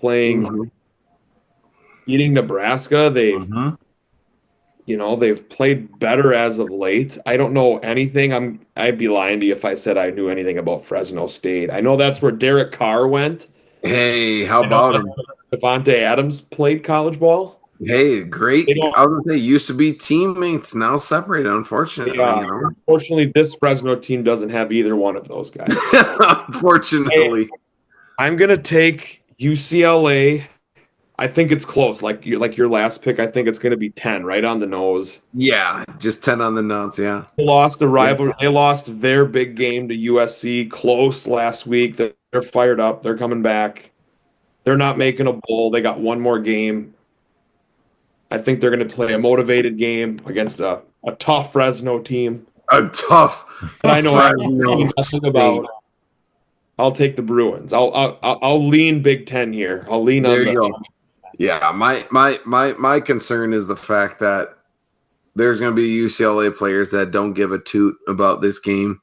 beating Nebraska. They've played better as of late. I don't know anything. I'd be lying to you if I said I knew anything about Fresno State. I know that's where Derek Carr went. Hey, how about him? Devontae Adams played college ball. Hey, great. I was gonna say used to be teammates, now separated, unfortunately. Yeah, unfortunately, this Fresno team doesn't have either one of those guys. Unfortunately. Hey, I'm gonna take UCLA. I think it's close. Like your last pick, I think it's going to be 10, right on the nose. Yeah, just 10 on the nuts, yeah. They lost a rivalry. They lost their big game to USC close last week. They're fired up. They're coming back. They're not making a bowl. They got one more game. I think they're going to play a motivated game against a tough Fresno team. A tough and I know nothing about I'll take the Bruins. I'll lean Big Ten here. I'll lean There on you the. go. Yeah, my concern is the fact that there's going to be UCLA players that don't give a toot about this game.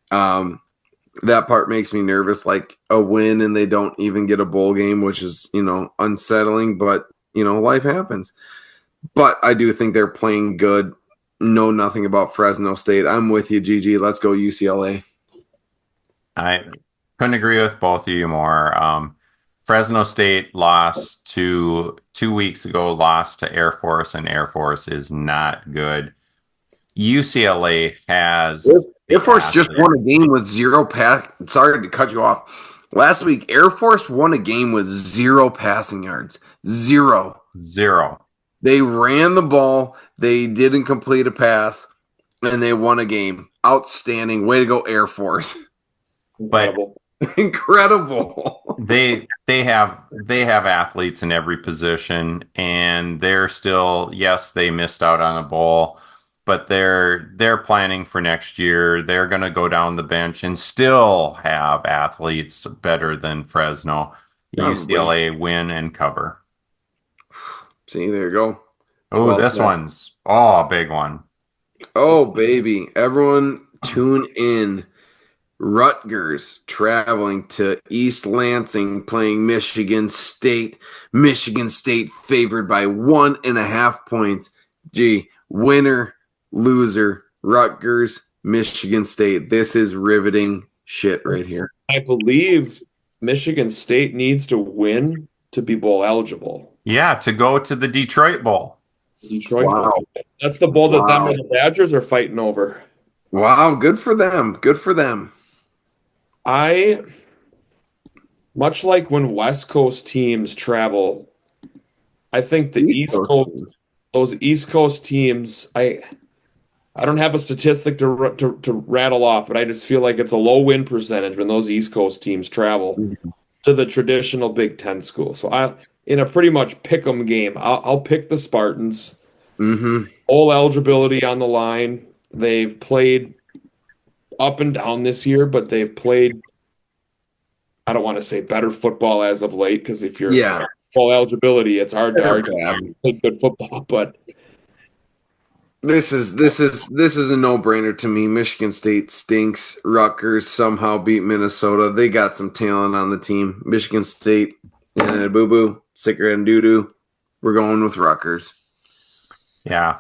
That part makes me nervous, like a win and they don't even get a bowl game, which is, unsettling, but, life happens. But I do think they're playing good. Know nothing about Fresno State. I'm with you, Gigi. Let's go UCLA. I couldn't agree with both of you more. Fresno State lost 2 weeks ago, lost to Air Force, and Air Force is not good. UCLA has Air Force just won a game with zero pass. Sorry to cut you off. Last week, Air Force won a game with 0 passing yards. Zero. They ran the ball. They didn't complete a pass, and they won a game. Outstanding. Way to go, Air Force. Incredible. Incredible. They have athletes in every position, and they're still, yes, they missed out on a bowl, but they're planning for next year. They're going to go down the bench and still have athletes better than Fresno. UCLA win and cover. See, there you go. Oh, well, this one's a big one. Oh, baby. Everyone tune in. Rutgers traveling to East Lansing playing Michigan State. Michigan State favored by 1.5 points. Gee, winner, loser, Rutgers, Michigan State. This is riveting shit right here. I believe Michigan State needs to win to be bowl eligible. Yeah, to go to the Detroit Bowl. Bowl. That's the bowl that them and the Badgers are fighting over. Wow, good for them. Good for them. Much like when West Coast teams travel, I think the those East Coast teams, I don't have a statistic to rattle off, but I just feel like it's a low win percentage when those East Coast teams travel to the traditional Big Ten school. So in a pretty much pick 'em game, I'll pick the Spartans. All eligibility on the line. They've played up and down this year, but they've played, I don't want to say better football as of late, because if you're full eligibility, it's hard to argue play good football. But this is a no-brainer to me. Michigan State stinks. Rutgers somehow beat Minnesota. They got some talent on the team. Michigan State and boo-boo, sicker and doo-doo. We're going with Rutgers. Yeah.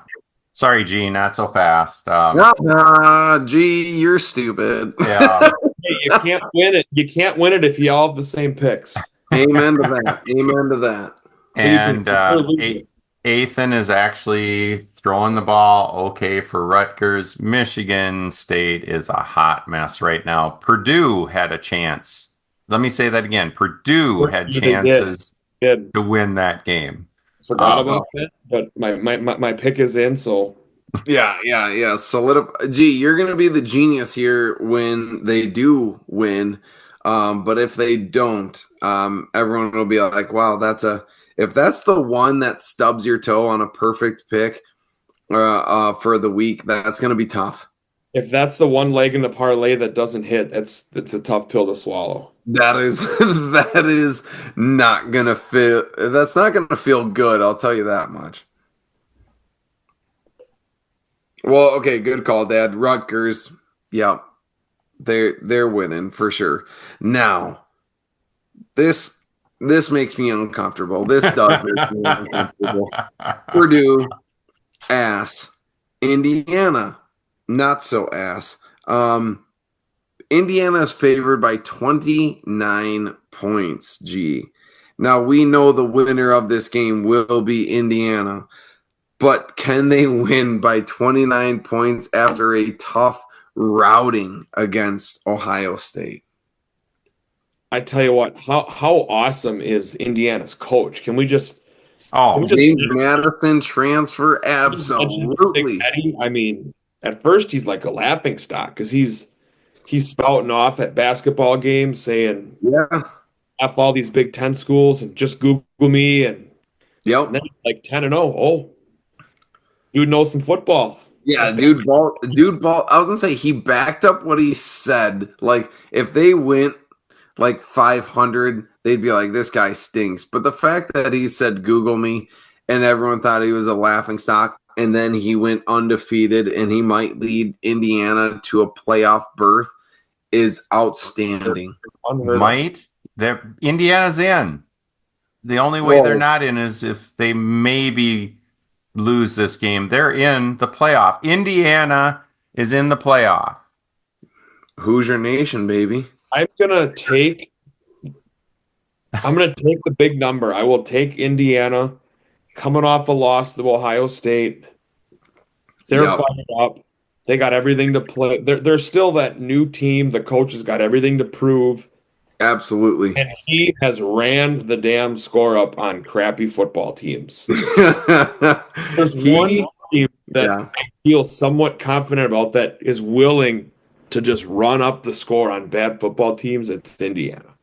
Sorry, G, not so fast. G, you're stupid. Yeah. You can't win it. You can't win it if you all have the same picks. Amen to that. Amen to that. And Ethan is actually throwing the ball okay for Rutgers. Michigan State is a hot mess right now. Purdue had a chance. Let me say that again. Purdue had chances to win that game. Forgot about that, but my pick is in, so yeah. Gee, you're gonna be the genius here when they do win, but if they don't, everyone will be like, "Wow, if that's the one that stubs your toe on a perfect pick for the week, that's gonna be tough." If that's the one leg in the parlay that doesn't hit, it's a tough pill to swallow. That is not gonna feel. That's not gonna feel good. I'll tell you that much. Well, okay, good call, Dad. Rutgers, yeah, they're winning for sure. Now, this makes me uncomfortable. This does make me uncomfortable. Purdue, ass. Indiana, not so ass. Indiana is favored by 29 points, G. Now, we know the winner of this game will be Indiana, but can they win by 29 points after a tough routing against Ohio State? I tell you what, how awesome is Indiana's coach? Can we just... James Madison transfer? Absolutely. I mean, at first he's like a laughingstock because he's spouting off at basketball games saying, F all these Big Ten schools and just Google me. And then he's like 10-0. Oh, dude knows some football. Yeah, dude ball. I was going to say he backed up what he said. Like, if they went like 500, they'd be like, this guy stinks. But the fact that he said, Google me, and everyone thought he was a laughing stock, and then he went undefeated and he might lead Indiana to a playoff berth is outstanding. Might. Indiana's in. The only way they're not in is if they maybe lose this game. They're in the playoff. Indiana is in the playoff. Hoosier Nation, baby. I'm gonna take the big number. I will take Indiana coming off a loss to Ohio State. They're fired up. They got everything to play. They're still that new team. The coach has got everything to prove. Absolutely. And he has ran the damn score up on crappy football teams. There's one team that I feel somewhat confident about that is willing to just run up the score on bad football teams. It's Indiana.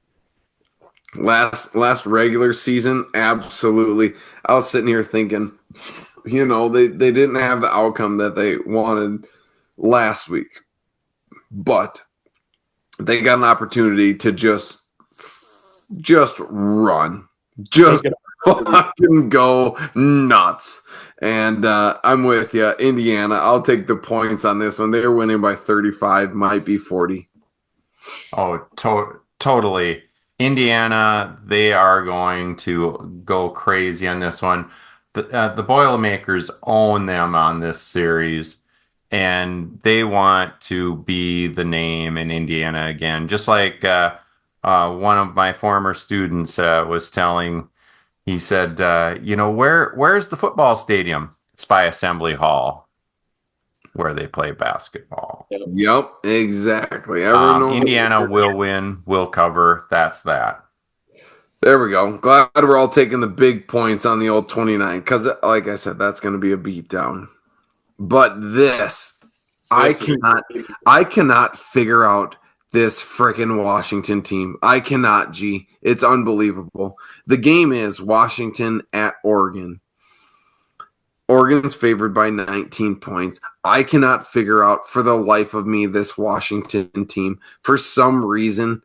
Last regular season, absolutely. I was sitting here thinking, they didn't have the outcome that they wanted last week, but they got an opportunity to just run, just fucking go nuts. And I'm with you, Indiana. I'll take the points on this one. They're winning by 35, might be 40. Oh, totally. Indiana, they are going to go crazy on this one. The Boilermakers own them on this series, and they want to be the name in Indiana again. Just like one of my former students was telling, he said, where's the football stadium? It's by Assembly Hall, where they play basketball. Yep, exactly. Indiana will win, will cover. That's that. There we go. Glad we're all taking the big points on the old 29, because, like I said, that's going to be a beatdown. But I cannot figure out this freaking Washington team. I cannot, G. It's unbelievable. The game is Washington at Oregon. Oregon's favored by 19 points. I cannot figure out for the life of me this Washington team. For some reason,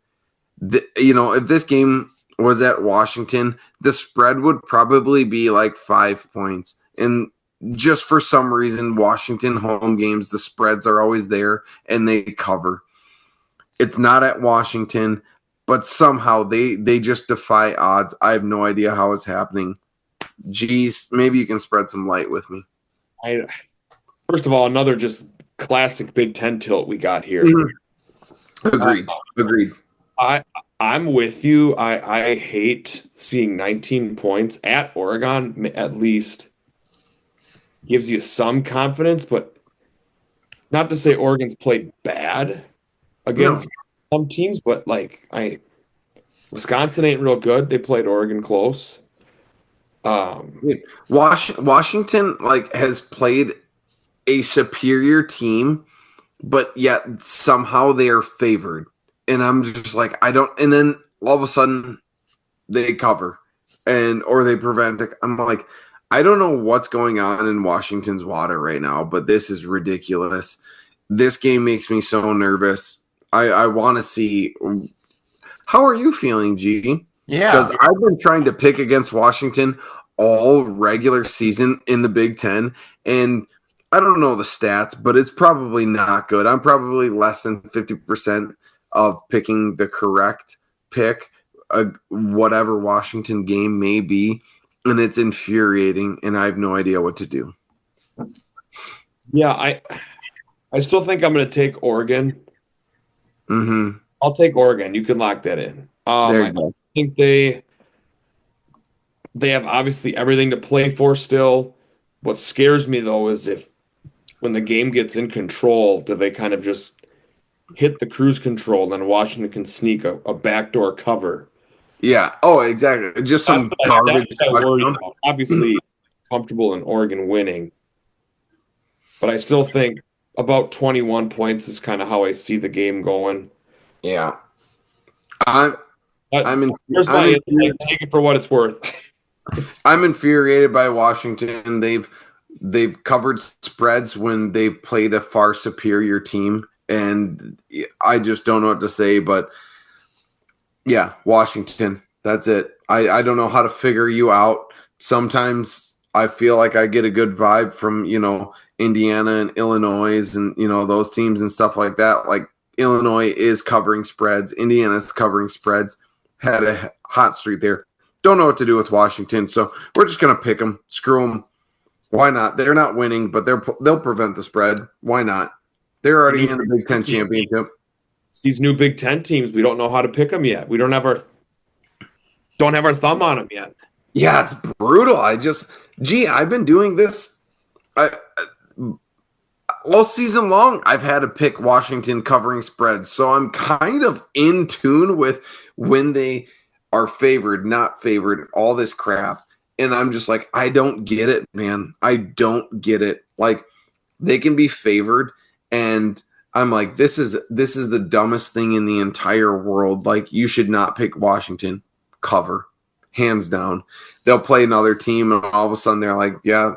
if this game was at Washington, the spread would probably be like 5 points. And just for some reason, Washington home games, the spreads are always there and they cover. It's not at Washington, but somehow they just defy odds. I have no idea how it's happening. Geez, maybe you can spread some light with me. First of all, another just classic Big Ten tilt we got here. Mm-hmm. Agreed. I'm with you. I hate seeing 19 points at Oregon. At least gives you some confidence, but not to say Oregon's played bad against some teams, but Wisconsin ain't real good. They played Oregon close. Washington has played a superior team, but yet somehow they are favored. And I'm just like, and then all of a sudden they cover or they prevent it. I'm like, I don't know what's going on in Washington's water right now, but this is ridiculous. This game makes me so nervous. I want to see. How are you feeling, G? Yeah. Because I've been trying to pick against Washington all regular season in the Big Ten, and I don't know the stats, but it's probably not good. I'm probably less than 50% of picking the correct pick, whatever Washington game may be, and it's infuriating, and I have no idea what to do. Yeah, I still think I'm going to take Oregon. Mm-hmm. I'll take Oregon. You can lock that in. There you go. I think they have obviously everything to play for still. What scares me, though, is if when the game gets in control, do they kind of just hit the cruise control, and then Washington can sneak a backdoor cover. Yeah. Oh, exactly. Just some garbage. That's what I worry about. Obviously, comfortable in Oregon winning, but I still think about 21 points is kind of how I see the game going. Yeah. Take it for what it's worth. I'm infuriated by Washington. They've covered spreads when they've played a far superior team, and I just don't know what to say. But Yeah, Washington. That's it. I don't know how to figure you out. Sometimes I feel like I get a good vibe from, Indiana and Illinois and, those teams and stuff like that. Like Illinois is covering spreads, Indiana's covering spreads. Had a hot streak there. Don't know what to do with Washington, so we're just going to pick them. Screw them. Why not? They're not winning, but they'll prevent the spread. Why not? They're already in the Big Ten championship. These new Big Ten teams, we don't know how to pick them yet. We don't have our thumb on them yet. Yeah, it's brutal. I've been doing this all season long. I've had to pick Washington covering spreads, so I'm kind of in tune with when they are favored, not favored, all this crap. And I'm just like, I don't get it, man. I don't get it. Like, they can be favored, and I'm like, this is the dumbest thing in the entire world. Like, you should not pick Washington cover, hands down. They'll play another team, and all of a sudden they're like, yeah,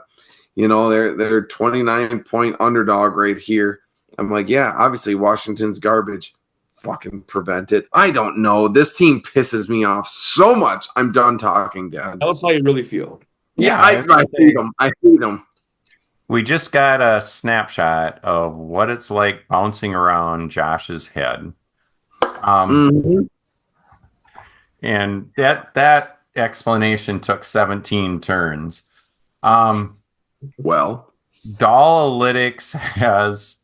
they're 29-point underdog right here. I'm like, yeah, obviously Washington's garbage. Fucking prevent it. I don't know. This team pisses me off so much. I'm done talking, Dad. Tell us how you really feel. Yeah, I hate them. I hate them. We just got a snapshot of what it's like bouncing around Josh's head. And that explanation took 17 turns. Well, Dollalytics has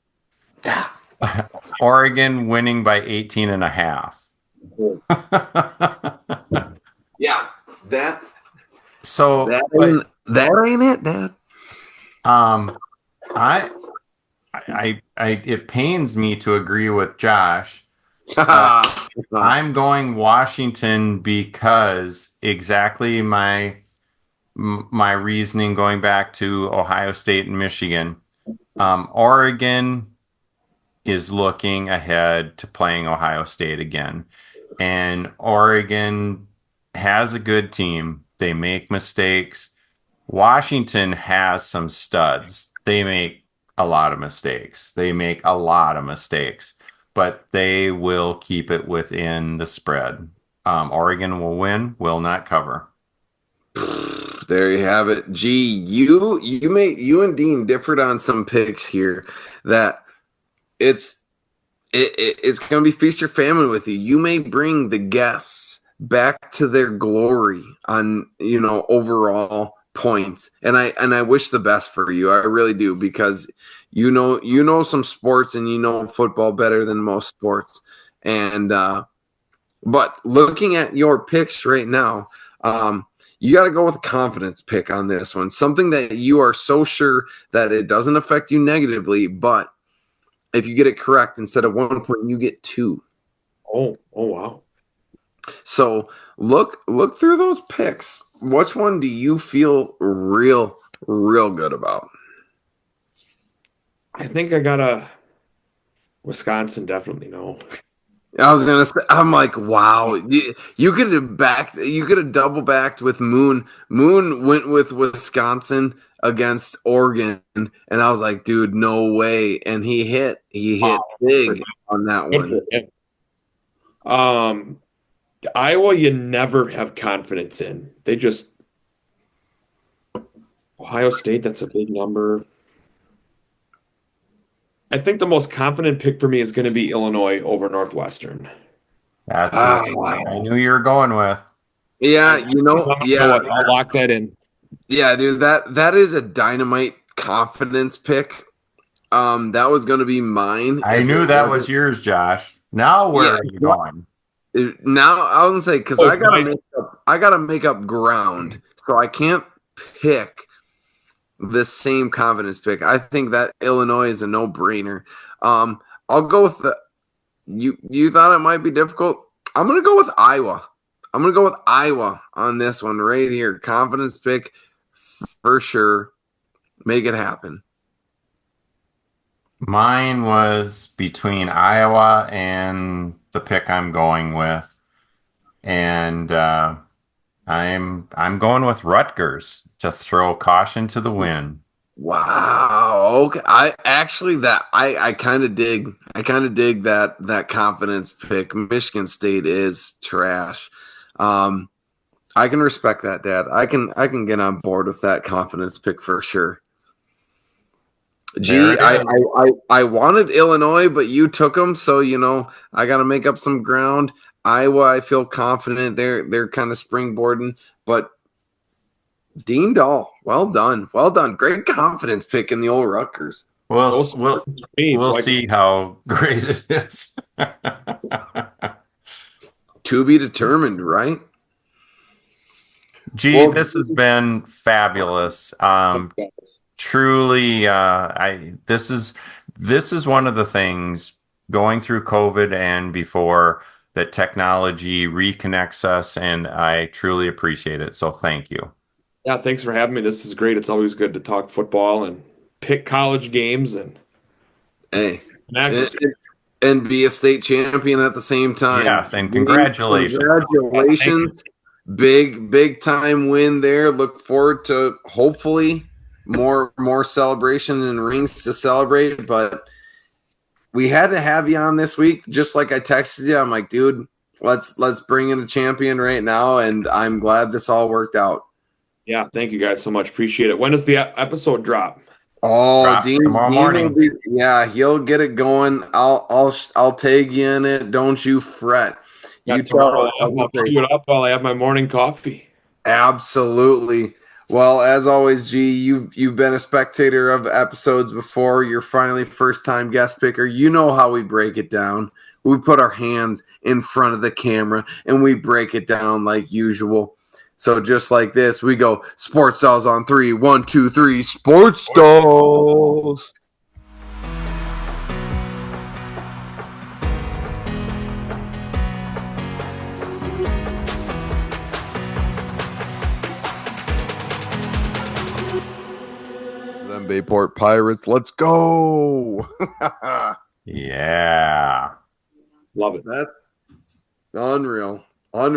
Oregon winning by 18 and a half. Yeah, that ain't it, Dad. It pains me to agree with Josh. I'm going Washington because exactly my reasoning going back to Ohio State and Michigan. Oregon is looking ahead to playing Ohio State again. And Oregon has a good team. They make mistakes. Washington has some studs. They make a lot of mistakes. But they will keep it within the spread. Oregon will win, will not cover. There you have it. Gee, you and Dean differed on some picks here that it's going to be feast or famine with you. You may bring the guests back to their glory on, overall points. And I wish the best for you. I really do, because you know some sports and you know football better than most sports. And but looking at your picks right now, you got to go with a confidence pick on this one. Something that you are so sure that it doesn't affect you negatively, but if you get it correct, instead of 1 point, you get 2. Oh wow. So look through those picks. Which one do you feel real good about? I think I got a Wisconsin, definitely no. I was gonna say, I'm like, wow, you could have double backed with Moon. Moon went with Wisconsin against Oregon, and I was like, dude, no way. And he hit big on that one. Iowa, you never have confidence in. They just Ohio State, that's a big number. I think the most confident pick for me is going to be Illinois over Northwestern. That's what I knew you were going with. Yeah, I'll lock that in. Yeah, dude, that is a dynamite confidence pick. That was going to be mine. I knew that was yours, Josh. Now where are you going? Now I was gonna say, because I gotta make up ground, so I can't pick the same confidence pick. I think that Illinois is a no-brainer. I'll go with you thought it might be difficult. I'm gonna go with Iowa. On this one right here. Confidence pick for sure. Make it happen. Mine was between Iowa and the pick I'm going with, and I'm going with Rutgers to throw caution to the wind. Wow. Okay. I kind of dig. I kind of dig that confidence pick. Michigan State is trash. I can respect that, Dad. I can get on board with that confidence pick for sure. There Gee, it I, is. I wanted Illinois, but you took them, so I got to make up some ground. Iowa, I feel confident they're kind of springboarding, but Dean Dahl, well done, great confidence pick in the old Rutgers. We'll Those we'll for me, we'll so I see how great it is. To be determined, right? Gee, Well, this has been fabulous. can. Truly, I this is one of the things going through COVID and before that technology reconnects us, and I truly appreciate it. So thank you. Yeah, thanks for having me. This is great. It's always good to talk football and pick college games and hey, connect. and, and be a state champion at the same time. Yes, and Dean, congratulations. congratulations. Big time win there. Look forward to hopefully more celebration and rings to celebrate. But we had to have you on this week, just like I texted you. I'm like, dude, let's bring in a champion right now, and I'm glad this all worked out. Yeah, thank you guys so much. Appreciate it. When does the episode drop? Oh, Drops tomorrow Dean will morning. be, yeah, he'll get it going. I'll tag you in it. Don't you fret. Yeah, You tomorrow. tell. I'll queue it up while I have my morning coffee. Absolutely. Well, as always, G, you've been a spectator of episodes before. You're finally first time guest picker. You know how we break it down. We put our hands in front of the camera and we break it down like usual. So just like this, we go sports dolls on 3. 1, 2, 3. Sports dolls. Them Bayport Pirates. Let's go. Yeah. Love it. That's unreal. Unreal.